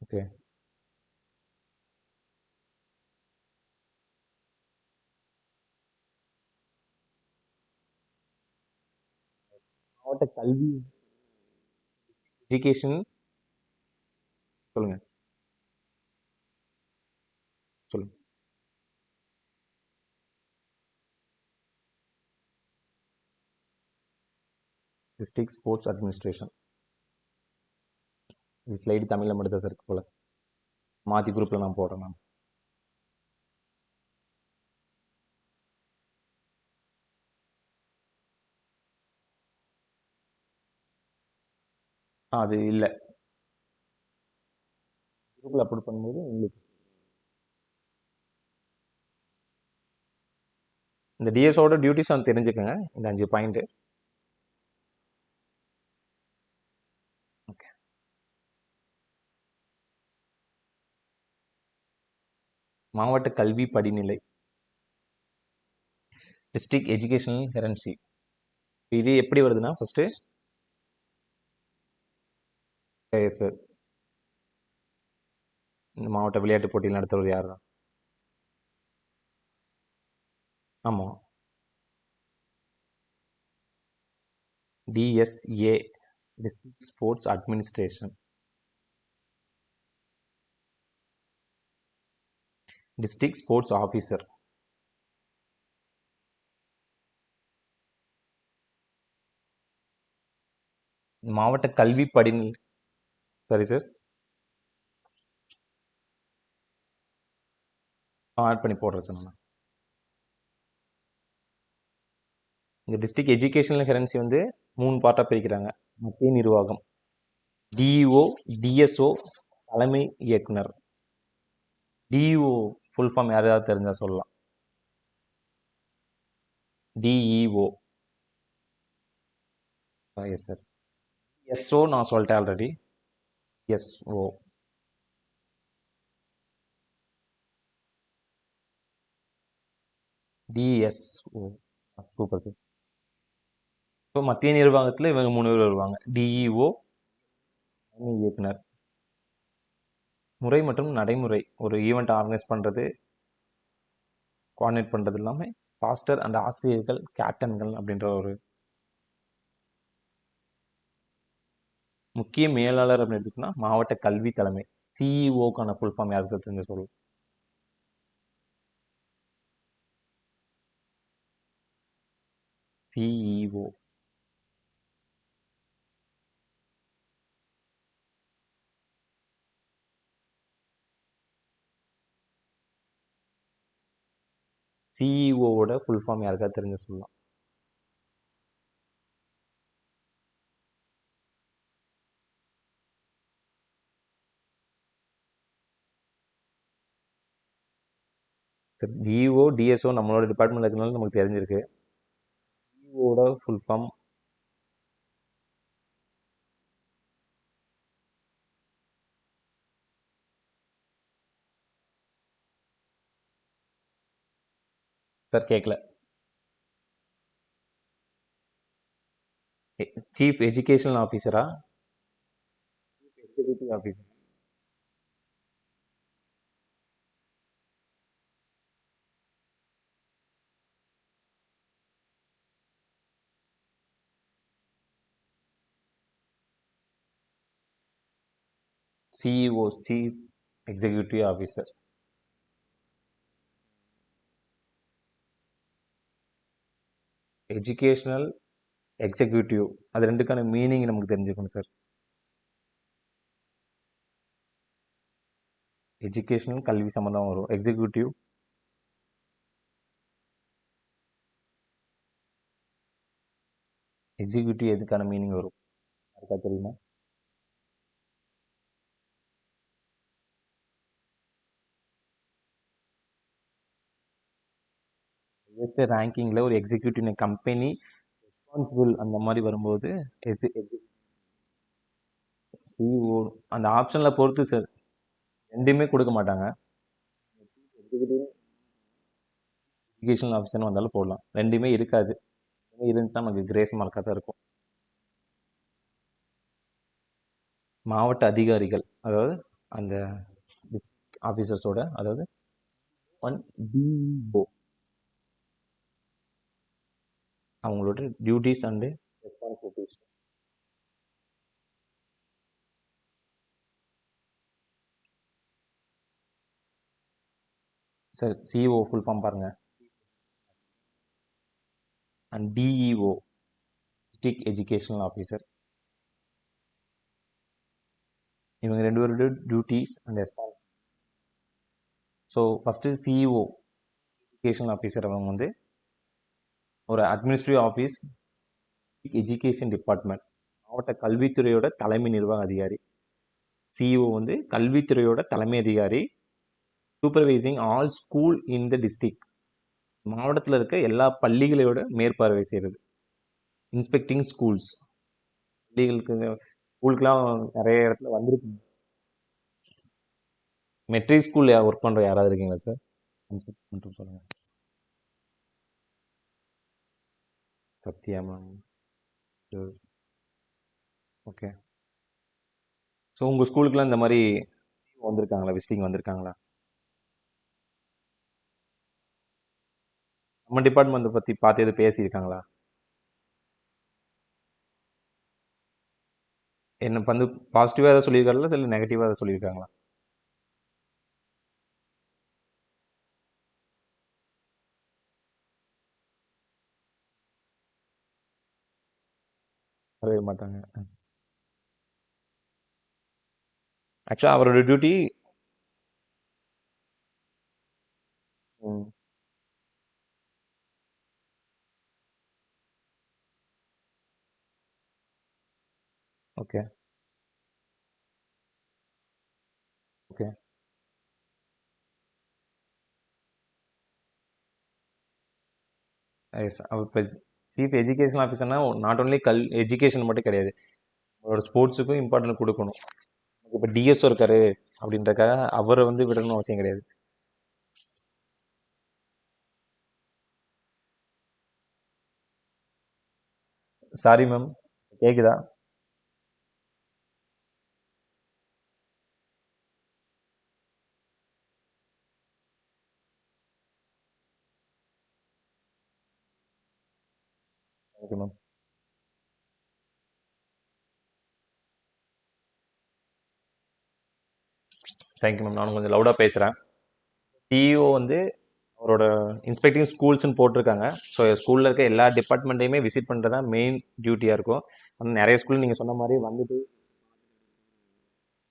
ஓகே. மாவட்ட கல்வி எஜுகேஷன் சொல்லுங்க சொல்லுங்க. District sports administration. இது ஸ்லைடு தமிழில் மட்டும் தான் சார் இருக்கு போல. மாற்றி குரூப்பில் நான் போடுறேன் மேம். அது இல்லை, குரூப்பில் அப்லோட் பண்ணும்போது உங்களுக்கு இந்த டிஎஸ்ஓட டியூட்டிஸ் வந்து தெரிஞ்சுக்கோங்க. இந்த 5 பாயிண்ட். ஓகே. மாவட்ட கல்வி படிநிலை, டிஸ்ட்ரிக்ட் எஜுகேஷனல் ஹெரன்சி. இது எப்படி வருதுன்னா ஃபர்ஸ்ட் சார் இந்த மாவட்ட விளையாட்டு போட்டியில் நடத்துவது யார் தான்? ஆமாம், DSA, district sports administration. District sports officer. மாவட்ட கல்வி படிநிலை. சரி சார், ஆட் பண்ணி போடுறேன் சார் நான். இந்த டிஸ்ட்ரிக்ட் எஜுகேஷனல் ஹெரன்சி வந்து 3 பார்ட்டாக பிரிக்கிறாங்க. மத்திய நிர்வாகம், டிஇஓ, டிஎஸ்ஓ, தலைமை இயக்குனர். டிஇஓ ஃபுல் ஃபார்ம் யாராவது தெரிஞ்சா சொல்லலாம். டிஇஓ. Yes sir. எஸ்ஓ நான் சொல்லிட்டேன் already. SO. DSO. Super sir. இப்போ மத்திய நிர்வாகத்தில் இவங்க 3 பேர் வருவாங்க. டிஇஓ, தலைமை இயக்குனர். முறை மற்றும் நடைமுறை, ஒரு ஈவெண்ட் ஆர்கனைஸ் பண்ணுறது, கோஆர்டினேட் பண்ணுறது எல்லாமே பாஸ்டர் அண்ட் ஆசிரியர்கள், கேப்டன்கள் அப்படின்ற ஒரு முக்கிய மேலாளர் அப்படின்னு எடுத்துக்கோன்னா மாவட்ட கல்வி தலைமை. சிஇஓக்கான ஃபுல் ஃபார்ம் யாருக்கு தெரிஞ்ச சொல்லுங்கள். சிஇஓ. சிஇஓவோட ஃபுல் ஃபார்ம் யாருக்காவது தெரிஞ்ச சொல்லலாம். சார் டிஓ டிஎஸ்ஓ நம்மளோட டிபார்ட்மெண்ட்ல இருக்கிறனால நமக்கு தெரிஞ்சிருக்கு. சிஇஓட ஃபுல் ஃபார்ம் சார் கேட்கல. சீஃப் எஜுகேஷனல் ஆஃபீஸரா? Executive officer. CEO, chief executive officer. Educational executive, அது ரெண்டுக்கான மீனிங் நமக்கு தெரிஞ்சுக்கணும் சார். எஜுகேஷனல் கல்வி சம்மந்தம் வரும். எக்ஸிக்யூட்டிவ் எக்ஸிக்யூட்டிவ் எதுக்கான மீனிங் வரும் யாருக்கா தெரியுமா? ஹையஸ்ட் ரேங்கிங்கில் ஒரு எக்ஸிக்யூட்டிவ் கம்பெனி ரெஸ்பான்சிபிள் அந்த மாதிரி வரும்போது சிஇஓ அந்த ஆப்ஷனில் பொறுத்து சார், ரெண்டுமே கொடுக்க மாட்டாங்க. எஜுகேஷனல் ஆஃபீஸர்னு வந்தாலும் போடலாம், ரெண்டுமே இருக்காது. இருந்துச்சுன்னா நமக்கு கிரேஸ் மார்க்காக தான் இருக்கும். மாவட்ட அதிகாரிகள், அதாவது அந்த ஆஃபீஸர்ஸோட, அதாவது ஒன் டிஓ, அவங்களோட duties and responsibilities. Sir CEO full form பாருங்க. And DEO, district educational officer. இவங்க ரெண்டு பேரோட duties and response. So first CEO educational officer அவங்க வந்து ஒரு அட்மினிஸ்ட்ரேட்டிவ் ஆஃபீஸ், எஜுகேஷன் டிபார்ட்மெண்ட், மாவட்ட கல்வித்துறையோட தலைமை நிர்வாக அதிகாரி. சிஇஓ வந்து கல்வித்துறையோட தலைமை அதிகாரி, supervising all school in the district, மாவட்டத்தில் இருக்க எல்லா பள்ளிகளோட மேற்பார்வை செய்கிறது. இன்ஸ்பெக்டிங் ஸ்கூல்ஸ், பள்ளிகளுக்கு ஸ்கூலுக்குலாம் நிறைய இடத்துல வந்திருக்கு. மெட்ரிக் ஸ்கூலில் ஒர்க் பண்ணுற யாராவது இருக்கீங்களா சார்? மட்டும் சொல்லுங்கள். சத்யா மேம். ஓகே. ஸோ உங்கள் ஸ்கூலுக்குலாம் இந்த மாதிரி வந்திருக்காங்களா, விசிட்டிங் வந்திருக்காங்களா? நம்ம டிபார்ட்மெண்ட் பற்றி பார்த்து எது பேசியிருக்காங்களா? என்ன வந்து பாசிட்டிவாக எதாவது சொல்லியிருக்காங்களா, இல்லை நெகட்டிவாக எதாவது சொல்லியிருக்காங்களா? வரவே மாட்டாங்க. ஆக்சுவலாக அவரோட டியூட்டி. ஓகே. ஓகே. எஸ், அவர் இப்போ சீஃப் எஜுகேஷன் ஆஃபீஸர்னா நாட் ஓன்லி எஜுகேஷன் மட்டும் கிடையாது, அவரோட ஸ்போர்ட்ஸுக்கும் இம்பார்ட்டன்ட் கொடுக்கணும். இப்போ டிஎஸ்ஓ இருக்காரு அப்படின்றக்காக அவரை வந்து விடணும்னு அவசியம் கிடையாது. சாரி மேம், கேக்குதா? Okay ma'am. Thank you ma'am. நானும் கொஞ்சம் லவுடாக பேசுகிறேன். டிஇஓ வந்து அவரோட இன்ஸ்பெக்டிங் ஸ்கூல்ஸ்னு போட்டிருக்காங்க. ஸோ ஸ்கூலில் இருக்க எல்லா டிபார்ட்மெண்ட்டையுமே விசிட் பண்ணுறது தான் மெயின் டியூட்டியாக இருக்கும். ஆனால் நிறைய ஸ்கூல் நீங்கள் சொன்ன மாதிரி வந்துட்டு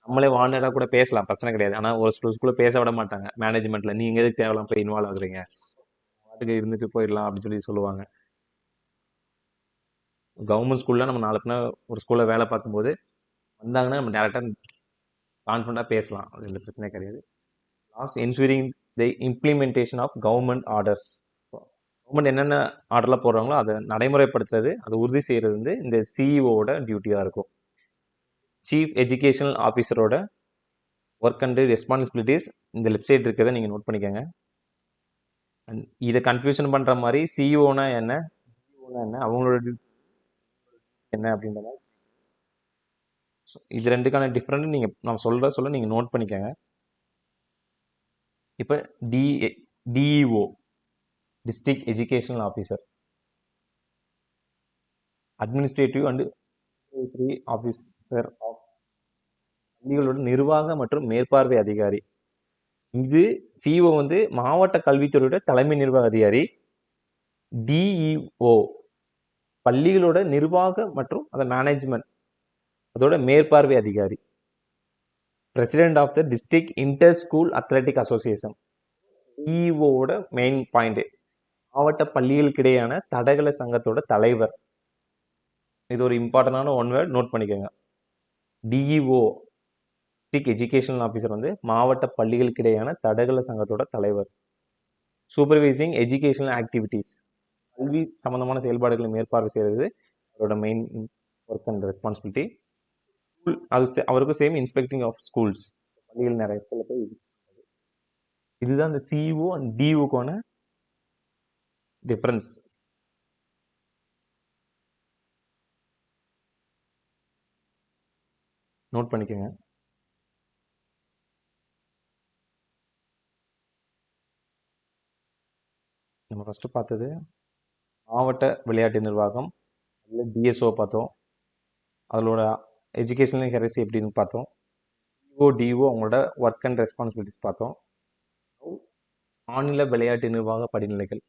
நம்மளே வாண்டடாக கூட பேசலாம், பிரச்சனை கிடையாது. ஆனால் ஒரு ஸ்கூலில் பேச விட மாட்டாங்க மேனேஜ்மெண்ட்டில். நீங்கள் எதுக்கு தேவையில்லாம் போய் இன்வால்வ் ஆகுறீங்க, பாட்டுக்கு இருந்துட்டு போயிடலாம் அப்படின்னு சொல்லி சொல்லுவாங்க. கவர்மெண்ட் ஸ்கூலில் நம்ம நாளை பின்ன ஒரு ஸ்கூலில் வேலை பார்க்கும்போது வந்தாங்கன்னா நம்ம டேரெக்டாக கான்ஃபிடண்ட்டாக பேசலாம், அது எந்த பிரச்சனையும் கிடையாது. Last, ensuring the implementation of government orders. Government என்னென்ன ஆர்டர்லாம் போடுறாங்களோ அதை நடைமுறைப்படுத்துறது, அதை உறுதி செய்கிறது வந்து இந்த சிஇஓட டியூட்டியாக இருக்கும். சீஃப் எஜுகேஷனல் ஆஃபீஸரோட ஒர்க் அண்ட் ரெஸ்பான்சிபிலிட்டிஸ் இந்த லெஃப்ட் சைடு இருக்கிறத நீங்கள் நோட் பண்ணிக்கோங்க. அண்ட் இதை கன்ஃபியூஷன் பண்ணுற மாதிரி சிஇஓனா என்ன, சிஇஓனா என்ன, அவங்களோட duty என்ன அப்படின்ற மாதிரி. இது ரெண்டுக்கான டிஃப்ரெண்ட் நீங்கள் நான் சொல்ல நீங்கள் நோட் பண்ணிக்கோங்க. இப்போ DEO, district educational officer, administrative and officer of, பள்ளிகளோட நிர்வாக மற்றும் மேற்பார்வை அதிகாரி. இது சிஇஓ வந்து மாவட்ட கல்வித்துறையோட தலைமை நிர்வாக அதிகாரி. டிஇஓ பள்ளிகளோட நிர்வாக மற்றும் அந்த மேனேஜ்மெண்ட், அதோட மேற்பார்வை அதிகாரி. President of the district inter school athletic association. டிஇஓட மெயின் பாயிண்ட், மாவட்ட பள்ளிகளுக்கு இடையான தடகள சங்கத்தோட தலைவர். இது ஒரு இம்பார்ட்டன்டான ஒன் வேர்ட், நோட் பண்ணிக்கோங்க. டிஇஓ, டிஸ்ட்ரிக்ட் எஜுகேஷனல் ஆஃபீஸர் வந்து மாவட்ட பள்ளிகளுக்கு இடையான தடகள சங்கத்தோட தலைவர். சூப்பர்வைசிங் எஜுகேஷனல் ஆக்டிவிட்டீஸ், கல்வி சம்பந்தமான செயல்பாடுகளை மேற்பார்வை செய்கிறது அவரோட மெயின் ஒர்க் அண்ட் ரெஸ்பான்சிபிலிட்டி. அவருக்கும் சேம் இன்ஸ்பெக்டிங் ஆஃப் ஸ்கூல்ஸ், பள்ளிகள் நிறைய இடத்துல போய் இதுதான் இந்த சிஇஓ அண்ட் டிஓக்கான டிஃபரன்ஸ். நோட் பண்ணிக்கோங்க. நம்ம ஃபர்ஸ்ட் பார்த்தது மாவட்ட விளையாட்டு நிர்வாகம், அதில் டிஎஸ்ஓ பார்த்தோம், அதோட எஜுகேஷனல் ஹெரசி எப்படின்னு பார்த்தோம். டிஓ அவங்களோட ஒர்க் அண்ட் ரெஸ்பான்சிபிலிட்டிஸ் பார்த்தோம். மாநில விளையாட்டு நிர்வாக படிநிலைகள்,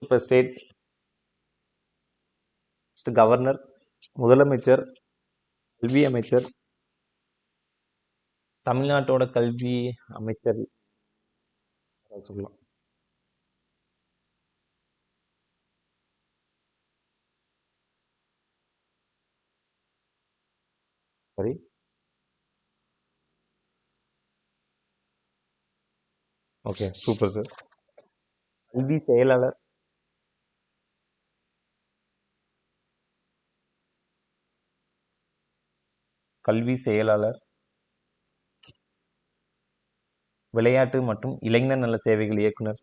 இப்போ ஸ்டேட் கவர்னர், முதலமைச்சர், கல்வி அமைச்சர், தமிழ்நாட்டோட கல்வி அமைச்சர் சொல்லலாம். சரி, ஓகே, சூப்பர் சார். கல்வி செயலாளர், கல்வி செயலாளர், விளையாட்டு மற்றும் இளைஞர் நல சேவைகள் இயக்குனர்,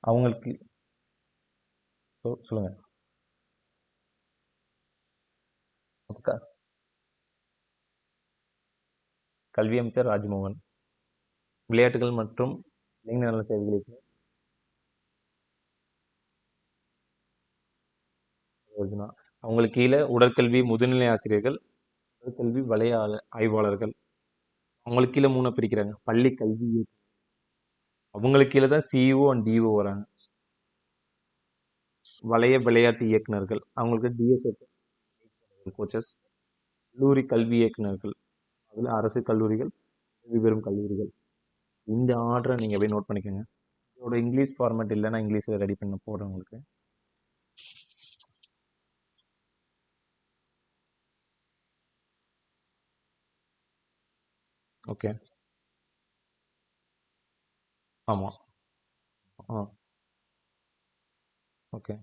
அவங்களுக்கு சொல்லுங்க. கல்வி அமைச்சர் ராஜ்மோகன், விளையாட்டுகள் மற்றும் இளைஞர் நல சேவைகள் இயக்குனர் யோஜனா. அவங்களுக்கு கீழே உடற்கல்வி முதுநிலை ஆசிரியர்கள், உடற்கல்வி வலய ஆய்வாளர்கள். அவங்களுக்கு கீழே 3 பிரிக்கிறாங்க. பள்ளி கல்வி இயக்குனர், அவங்களுக்கு கீழே தான் சிஇஓ அண்ட் டிஓ வராங்க. வலய விளையாட்டு இயக்குனர்கள், அவங்களுக்கு டிஎஸ்ஓ கோச்சஸ். கல்லூரி கல்வி இயக்குனர்கள், அதில் அரசு கல்லூரிகள், உதவி பெறும் கல்லூரிகள். இந்த ஆர்டரை நீங்கள் அப்படியே நோட் பண்ணிக்கோங்க. இதோட இங்கிலீஷ் ஃபார்மேட் இல்லை, நான் இங்கிலீஷில் ரெடி பண்ண போடுறேன் உங்களுக்கு. ஓகே, ஆமாம், ஆ, ஓகே,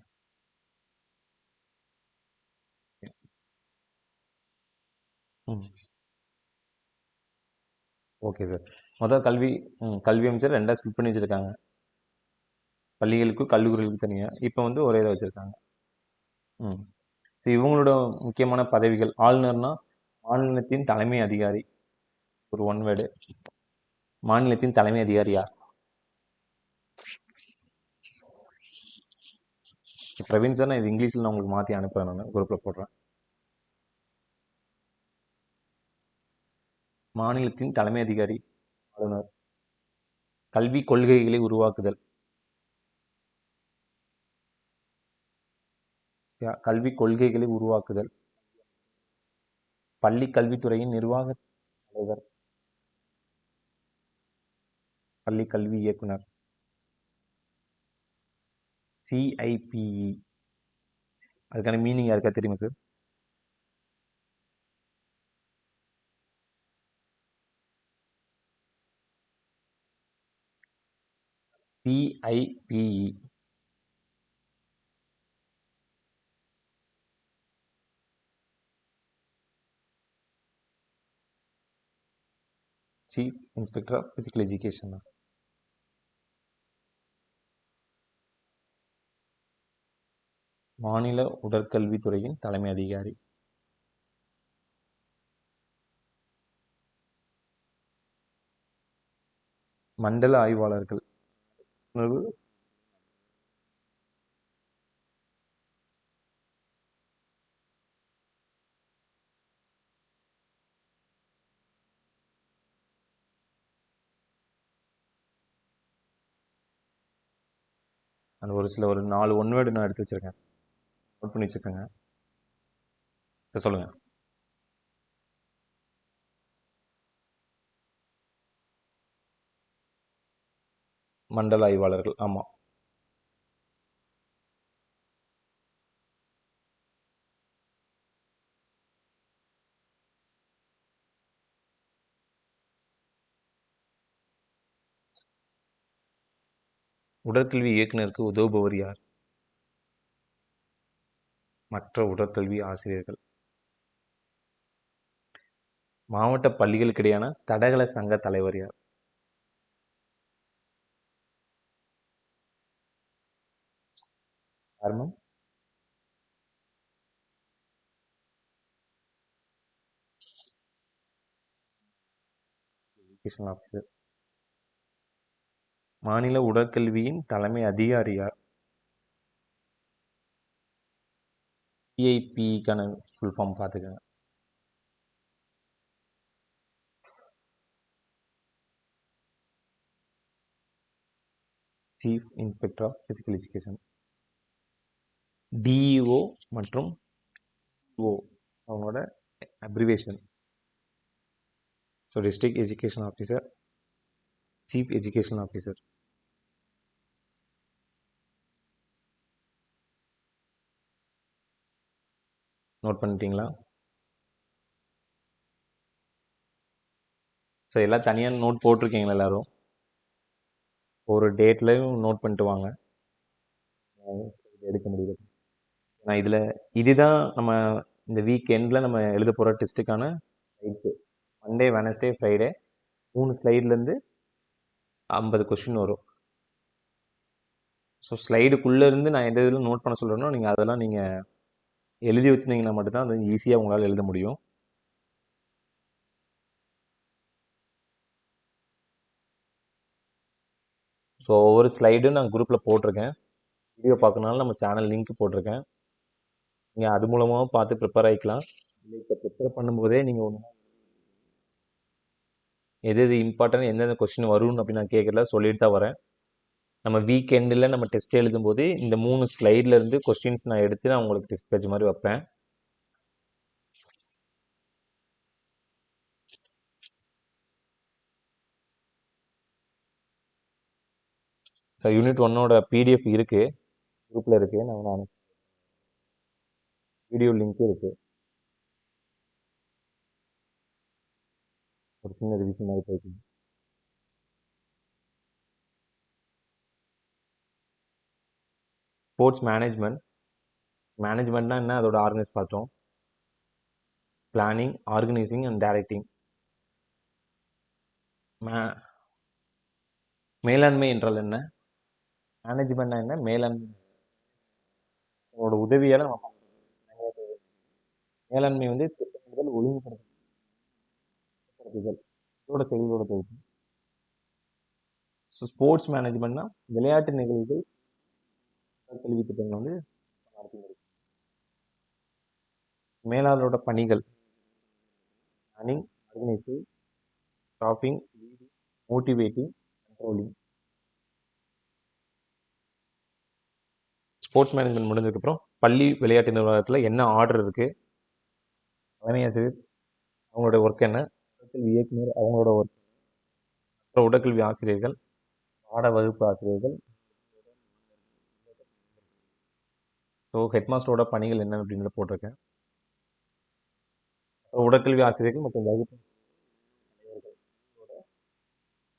ம், ஓகே சார். மொதல் கல்வி அமைச்சர் ரெண்டாக ஸ்பிட் பண்ணி வச்சுருக்காங்க, பள்ளிகளுக்கும் கல்லூரிகளுக்கும் தனியாக. இப்போ வந்து ஒரே இதை வச்சுருக்காங்க. ம், ஸோ இவங்களோட முக்கியமான பதவிகள், ஆளுநர்னா மாநிலத்தின் தலைமை அதிகாரி. ஒரு ஒன் வேர்டு, மாநிலத்தின் தலைமை அதிகாரி யார்? பிரவீன் சார், நான் இது இங்கிலீஷில் நான் உங்களுக்கு மாற்றி அனுப்புகிறேன், நான் குரூப்பில் போடுறேன். மாநிலத்தின் தலைமை அதிகாரி ஆளுநர். கல்வி கொள்கைகளை உருவாக்குதல், கல்வி கொள்கைகளை உருவாக்குதல். பள்ளி கல்வித்துறையின் நிர்வாக தலைவர், பள்ளி கல்வி இயக்குனர். சிஐபிஇ, அதுக்கான மீனிங் யாருக்கா தெரியுமா sir? CIPE, chief inspector of physical education. மாநில உடற்கல்வித்துறையின் தலைமை அதிகாரி. மண்டல ஆய்வாளர்கள், அந்த ஒரு சில ஒரு 4 ஒன் வேர்டு நான் எடுத்து வச்சிருக்கேன், நோட் பண்ணி வச்சுக்கோங்க. சொல்லுங்க. மண்டல ஆய்வாளர்கள், ஆமாம். உடற்கல்வி இயக்குனருக்கு உதவுபவர் யார்? மற்ற உடற்கல்வி ஆசிரியர்கள். மாவட்ட பள்ளிகளுக்கிடையான தடகள சங்க தலைவர் யார்? காரணம்? Educational officer. மாநில உடற்கல்வியின் தலைமை அதிகாரி யார்? சிஐபிக்கான ஃபுல் ஃபார்ம் பார்த்துக்கங்க. Chief inspector of physical education. DEO மற்றும் ஓ அவங்களோட abbreviation. So district education officer, chief education officer. Note பண்ணிட்டீங்களா? ஸோ எல்லாம் தனியாக நோட் போட்டிருக்கீங்களா எல்லாரும்? ஒரு டேட்லையும் நோட் பண்ணிட்டு வாங்க. எடுக்க முடியுது. நான் இதில் இதுதான் நம்ம இந்த வீக் எண்டில் நம்ம எழுத போகிற டெஸ்ட்டுக்கான ஸ்லைட்ஸு. மண்டே, வெனஸ்டே, ஃப்ரைடே 3 ஸ்லைட்லேருந்து 50 கொஸ்டின் வரும். ஸோ ஸ்லைடுக்குள்ளேருந்து நான் எந்த இதில் நோட் பண்ண சொல்கிறேனோ நீங்கள் அதெல்லாம் நீங்கள் எழுதி வச்சுருந்தீங்கன்னா மட்டும்தான் அது ஈஸியாக உங்களால் எழுத முடியும். ஸோ ஒவ்வொரு ஸ்லைடும் நான் குரூப்பில் போட்டிருக்கேன். வீடியோ பார்க்கணுனாலும் நம்ம சேனல் லிங்க் போட்டிருக்கேன். நீங்கள் அது மூலமாகவும் பார்த்து ப்ரிப்பேர் ஆகிக்கலாம். இல்லை இப்போ ப்ரிப்பேர் பண்ணும்போதே நீங்கள் ஒன்று எது எது இம்பார்ட்டன்ட் எந்தெந்த கொஸ்டின் வரும்னு அப்படின்னு நான் கேட்கல, சொல்லிட்டு தான் வரேன். நம்ம வீக்கெண்டில் நம்ம டெஸ்ட் எழுதும்போது இந்த 3 ஸ்லைட்லேருந்து கொஸ்டின்ஸ் நான் எடுத்து நான் உங்களுக்கு டெஸ்ட் பேஜ் மாதிரி வைப்பேன். ஸோ யூனிட் 1ஓட பிடிஎஃப் இருக்குது, குரூப்பில் இருக்குது. நான் வீடியோ லிங்க் இருக்குது. ஒரு சின்ன ரிவிஷன் மாதிரி போயிட்டு ஸ்போர்ட்ஸ் மேனேஜ்மெண்ட்னா என்ன, அதோட ஆர்கனைஸ் பார்த்தோம். Planning, organising and directing. மேலாண்மை என்றால் என்ன? மேனேஜ்மெண்ட்னா என்ன? மேலாண்மை அதோட உதவியால் நம்ம மேலாண்மை வந்து திட்டமிடுதல், ஒழுங்குபடுத்துதல், இதோட செயல்களோட தொகுப்பு. ஸோ ஸ்போர்ட்ஸ் மேனேஜ்மெண்ட்னா விளையாட்டு நிகழ்வுகள் கல்வி திட்டங்கள் வந்து நடத்தி முடிக்கும். மேலாளரோட பணிகள் planning, organising, staffing, motivating, controlling. Sports management முடிஞ்சதுக்கப்புறம் பள்ளி விளையாட்டு நிர்வாகத்தில் என்ன ஆர்டர் இருக்குது, தலைமை ஆசிரியர் அவங்களோட ஒர்க் என்ன, உடற்கல்வி இயக்குனர் அவங்களோட ஒர்க், அப்புறம் உடற்கல்வி ஆசிரியர்கள், பாட வகுப்பு ஆசிரியர்கள், ஸோ ஹெட்மாஸ்டரோட பணிகள் என்ன அப்படின்றத போட்டிருக்கேன். உடற்கல்வி ஆசிரியர்கள் மற்றும் வகுப்பு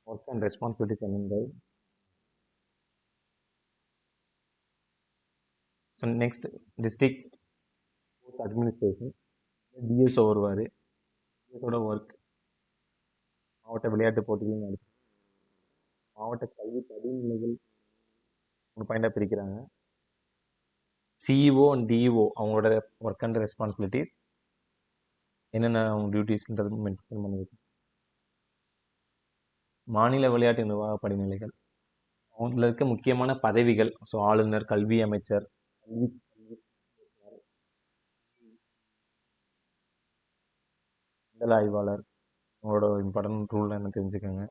ஒர்க் அண்ட் ரெஸ்பான்சிபிலிட்டிஸ் என்னென்றது. So next district sports administration, DSO வருவார். டிஎஸ்ஓட ஒர்க் மாவட்ட விளையாட்டு போட்டிகள் நடத்தும். மாவட்ட கல்வி படிநிலைகள் 3 பாயிண்டாக பிரிக்கிறாங்க. சிஇஓ அண்ட் டிஇஓ அவங்களோட ஒர்க் அண்ட் ரெஸ்பான்சிபிலிட்டிஸ் என்னென்ன அவங்க டியூட்டிஸ்ன்றது மென்ஷன் பண்ணியிருக்கு. மாநில விளையாட்டு நிர்வாக படிநிலைகள், அவங்கள இருக்க முக்கியமான பதவிகள். ஸோ ஆளுநர், கல்வி அமைச்சர், கல்வி மண்டல ஆய்வாளர், அவங்களோட இம்பார்ட்டன்ட் ரூல் என்ன தெரிஞ்சுக்கோங்க.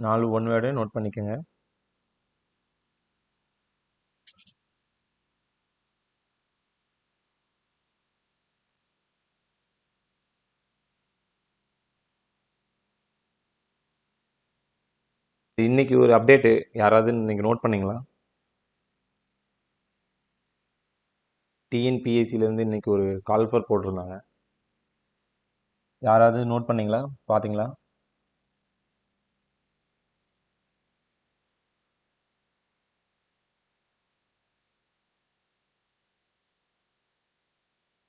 4 ஒன் வேர்டு நோட் பண்ணிக்கோங்க. இன்னைக்கு ஒரு அப்டேட்டு யாராவது இன்னைக்கு நோட் பண்ணீங்களா? டிஎன்பிஎஸ்சிலேருந்து இன்னைக்கு ஒரு கால்ஃபர் போட்டிருந்தாங்க. யாராவது நோட் பண்ணீங்களா? பார்த்தீங்களா?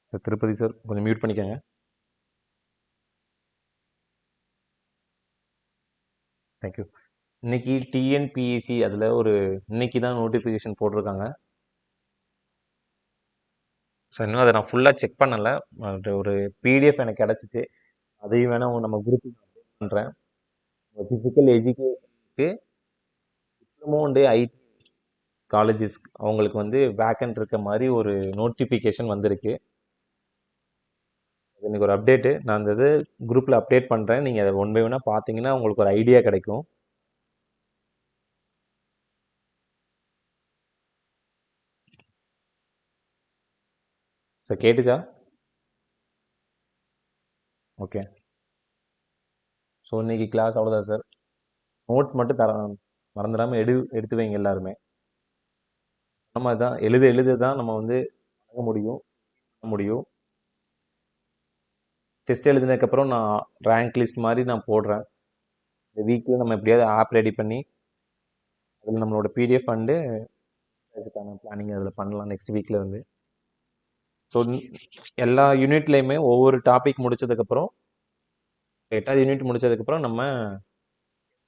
சார் திருப்பதி சார் கொஞ்சம் மியூட் பண்ணிக்கோங்க. தேங்க்யூ. இன்னைக்கு டிஎன்பிஎஸ்சி அதில் இன்னைக்கு தான் நோட்டிஃபிகேஷன் போட்டிருக்காங்க. ஸோ இன்னும் அதை நான் ஃபுல்லாக செக் பண்ணலை. ஒரு பிடிஎஃப் எனக்கு கிடச்சிச்சு. அதையும் வேணால் நம்ம குரூப்பில் அப்டேட் பண்ணுறேன். ஃபிசிக்கல் எஜுகேஷனுக்கு டிப்ளமோ அண்ட் ஐடி காலேஜஸ் அவங்களுக்கு வேக்கன்ட் இருக்க மாதிரி ஒரு நோட்டிஃபிகேஷன் வந்திருக்கு. எனக்கு ஒரு அப்டேட்டு நான் அந்த இது குரூப்பில் அப்டேட் பண்ணுறேன். நீங்கள் அதை ஒன் பை ஒன்னாக பார்த்தீங்கன்னா உங்களுக்கு ஒரு ஐடியா கிடைக்கும். சார் கேட்டுச்சா? ஓகே. ஸோ இன்னைக்கு கிளாஸ் அவ்வளோதான் சார். நோட்ஸ் மட்டும் மறந்துடாமல் எடுத்து வைங்க எல்லாருமே. நம்ம தான் எழுத தான் நம்ம பண்ண முடியும் பண்ண முடியும். டெஸ்ட் எழுதினதுக்கப்புறம் நான் ரேங்க் லிஸ்ட் மாதிரி நான் போடுறேன். இந்த வீக்கில் நம்ம எப்படியாவது ஆப் ரெடி பண்ணி அதில் நம்மளோட பிடிஎஃப் அதுக்கான பிளானிங் அதில் பண்ணலாம் நெக்ஸ்ட் வீக்கில் ஸோ எல்லா யூனிட்லேயுமே ஒவ்வொரு டாபிக் முடிச்சதுக்கப்புறம் 8வது யூனிட் முடிச்சதுக்கப்புறம் நம்ம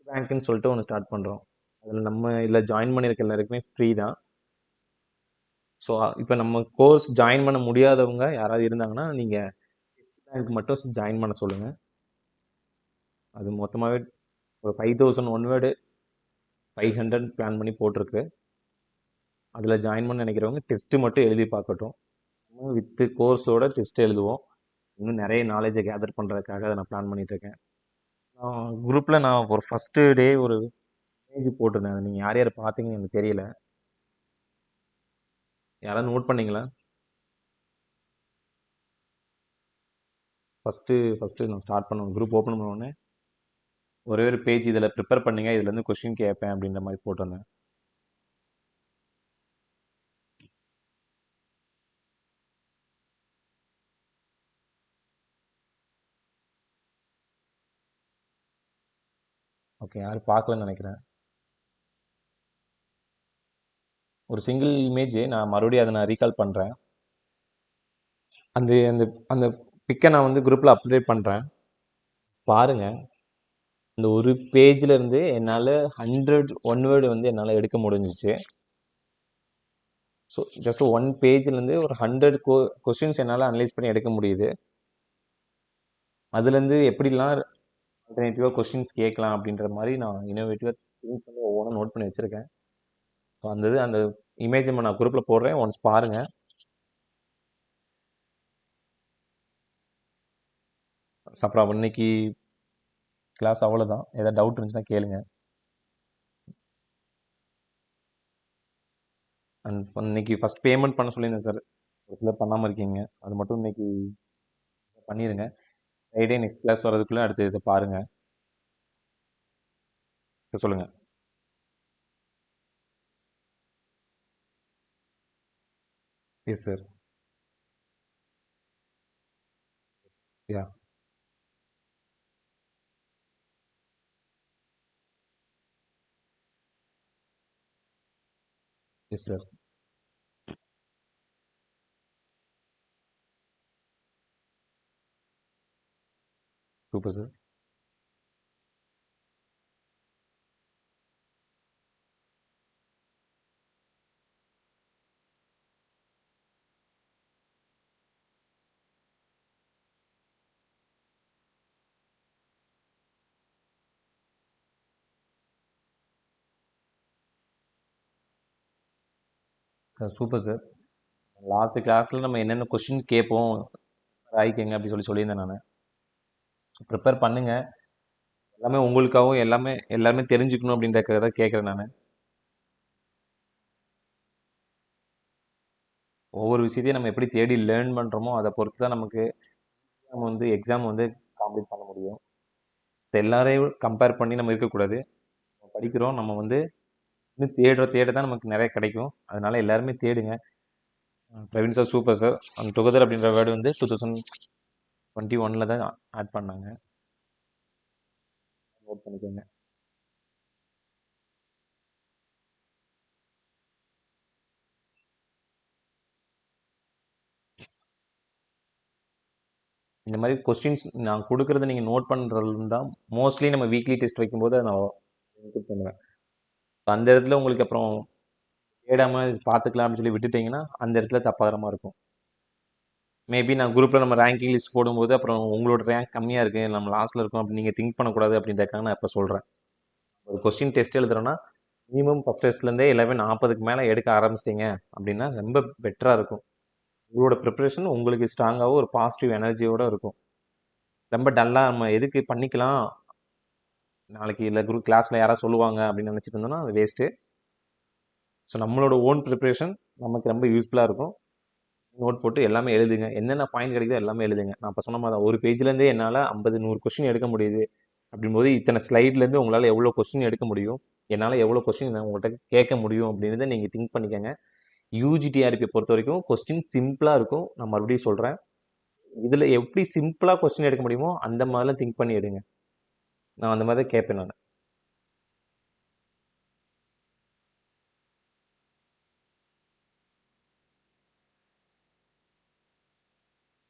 ரேங்க்னு சொல்லிட்டு ஒன்று ஸ்டார்ட் பண்ணுறோம். அதில் நம்ம இதில் ஜாயின் பண்ணியிருக்க எல்லாருக்குமே ஃப்ரீ தான். ஸோ இப்போ நம்ம கோர்ஸ் ஜாயின் பண்ண முடியாதவங்க யாராவது இருந்தாங்கன்னா நீங்கள் ரேங்க் மட்டும் ஜாயின் பண்ண சொல்லுங்கள். அது மொத்தமாகவே ஒரு 5000 ஒன் வேர்டு 500 பிளான் பண்ணி போட்டிருக்கு. அதில் ஜாயின் பண்ண நினைக்கிறவங்க டெஸ்ட்டு மட்டும் எழுதி பார்க்கட்டும். வித்து கோர்ஸோட டெஸ்ட் எழுதுவோம். இன்னும் நிறைய நாலேஜை கேதர் பண்ணுறதுக்காக அதை நான் பிளான் பண்ணிகிட்ருக்கேன். குரூப்பில் நான் ஒரு ஃபஸ்ட்டு டே ஒரு பேஜ் போட்டிருந்தேன். நீங்கள் யார் யார் பார்த்தீங்கன்னு எனக்கு தெரியல. யாராவது நோட் பண்ணீங்களா? ஃபஸ்ட்டு நான் ஸ்டார்ட் பண்ணுவேன். குரூப் ஓப்பன் பண்ணோடனே ஒரே ஒரு பேஜ் இதில் ப்ரிப்பேர் பண்ணுங்க, இதுலேருந்து கொஸ்டின் கேட்பேன் அப்படின்ற மாதிரி போட்டிருந்தேன். ஓகே, யாரும் பார்க்கலன்னு நினைக்கிறேன். ஒரு சிங்கிள் இமேஜ் நான் மறுபடியும் அதை நான் ரீகால் பண்ணுறேன். அந்த அந்த அந்த பிக்கை நான் குரூப்பில் அப்டேட் பண்ணுறேன். பாருங்கள். அந்த ஒரு பேஜில் இருந்து என்னால் 100 ஒன் வேர்டு என்னால் எடுக்க முடிஞ்சிச்சு. ஸோ ஜஸ்ட் ஒன் பேஜ்லேருந்து ஒரு 100 கொஸ்டின்ஸ் என்னால் அனலைஸ் பண்ணி எடுக்க முடியுது. அதுலேருந்து எப்படிலாம் ஆல்டர்னேட்டிவாக கொஸ்டின்ஸ் கேட்கலாம் அப்படின்ற மாதிரி நான் இன்னோவேட்டிவாக திங்க் பண்ணி ஒவ்வொன்றும் நோட் பண்ணி வச்சுருக்கேன். ஸோ அந்த இமேஜை நான் குரூப்பில் போடுறேன். ஒன்ஸ் பாருங்கள். அப்புறம் இன்னைக்கு கிளாஸ் அவ்வளோதான். ஏதாவது டவுட் இருந்துச்சுன்னா கேளுங்க. அண்ட் இன்னைக்கு ஃபஸ்ட் பேமெண்ட் பண்ண சொல்லியிருந்தேன் சார். ஒரு சிலர் பண்ணாமல் இருக்கீங்க. அது மட்டும் இன்னைக்கு பண்ணிடுங்க. ஃப்ரைடே நெக்ஸ்ட் கிளாஸ் வரதுக்குள்ளே அடுத்து இதை பாருங்கள். சொல்லுங்கள். Yes sir. Yeah. Yes sir. Super sir. Sir super sir. Last கிளாஸில் நம்ம என்னென்ன கொஸ்டின் கேட்போம் ஆயிக்கங்க அப்படி சொல்லியிருந்தேன் நான். ப்ரிப்பேர் பண்ணுங்க. எல்லாமே உங்களுக்காகவும் எல்லாமே தெரிஞ்சுக்கணும் அப்படின்றதுக்காக தான் கேட்குறேன் நான். ஒவ்வொரு விஷயத்தையும் நம்ம எப்படி தேடி லேர்ன் பண்ணுறோமோ அதை பொறுத்து தான் நமக்கு நம்ம எக்ஸாம் காம்ப்ளீட் பண்ண முடியும். எல்லாரையும் கம்பேர் பண்ணி நம்ம இருக்கக்கூடாது. நம்ம படிக்கிறோம், நம்ம இன்னும் தேட தான் நமக்கு நிறைய கிடைக்கும். அதனால எல்லாருமே தேடுங்க. Praveen sir super sir. அந்த டுகெதர் அப்படின்ற வேர்டு 2021 தான் ஆட் பண்ணாங்க. நோட் பண்ணிக்கோங்க. இந்த மாதிரி கொஸ்டின்ஸ் நான் கொடுக்குறத நீங்கள் நோட் பண்ணுறது தான் மோஸ்ட்லி நம்ம வீக்லி டெஸ்ட் வைக்கும்போது அதை நான் இன்க்ளூட் பண்ணுவேன். அந்த இடத்துல உங்களுக்கு அப்புறம் தேடாமல் பார்த்துக்கலாம் அப்படின்னு சொல்லி விட்டுட்டீங்கன்னா அந்த இடத்துல தப்பாகிற மாதிரி இருக்கும். மேபி நான் குரூப்பில் நம்ம ரேங்கிங் லிஸ்ட் போடும்போது அப்புறம் உங்களோட ரேங்க் கம்மியாக இருக்குது, நம்ம லாஸ்ட்டில் இருக்கோம் அப்படின்னு நீங்கள் திங்க் பண்ணக்கூடாது அப்படின்றக்காக நான் இப்போ சொல்கிறேன். ஒரு கொஸ்டின் டெஸ்ட் எழுதுறோன்னா மினிமம் ஃபஸ்ட் டெஸ்ட்லேருந்தே 11:40க்கு மேலே எடுக்க ஆரம்பிச்சிட்டிங்க அப்படின்னா ரொம்ப பெட்டராக இருக்கும். உங்களோட ப்ரிப்பரேஷன் உங்களுக்கு ஸ்ட்ராங்காகவும் ஒரு பாசிட்டிவ் எனர்ஜியோடு இருக்கும். ரொம்ப டல்லாக நம்ம எதுக்கு பண்ணிக்கலாம், நாளைக்கு இல்லை குரூப் கிளாஸில் யாராவது சொல்லுவாங்க அப்படின்னு நினச்சிட்டு இருந்தோம்னா அது வேஸ்ட்டு. ஸோ நம்மளோட ஓன் ப்ரிப்பரேஷன் நமக்கு ரொம்ப யூஸ்ஃபுல்லாக இருக்கும். நோட் போட்டு எல்லாமே எழுதுங்க, என்னென்ன பாயிண்ட் கிடைக்குதோ எல்லாமே எழுதுங்க. நான் இப்போ சொன்ன மாதிரி தான், ஒரு பேஜ்லேருந்தே என்னால் 50-100 கொஸ்டின் எடுக்க முடியுது அப்படிங்கும்போது இத்தனை ஸ்லைட்லேருந்து உங்களால் எவ்வளோ கொஸ்டின் எடுக்க முடியும், என்னால் எவ்வளோ கொஸ்டின் நான் உங்கள்கிட்ட கேட்க முடியும் அப்படின்றத நீங்கள் திங்க் பண்ணிக்கோங்க. யூஜிடிஆர்பியை பொறுத்த வரைக்கும் கொஸ்டின் சிம்பிளாக இருக்கும். நான் மறுபடியும் சொல்கிறேன், இதில் எப்படி சிம்பிளாக கொஸ்டின் எடுக்க முடியுமோ அந்த மாதிரிலாம் திங்க் பண்ணி எடுங்க. நான் அந்த மாதிரி தான் கேட்பேன் நான்.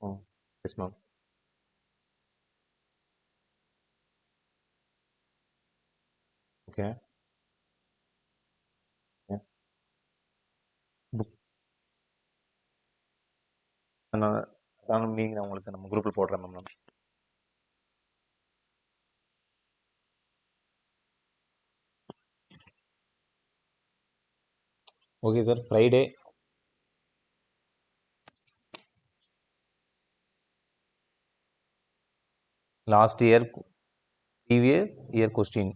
ஓ, எஸ் மேம். ஓகே. புக் நான் அதான் நீங்கள் உங்களுக்கு நம்ம குரூப்பில் போடுறேன் மேம் நான். Okay sir, Friday last year previous year question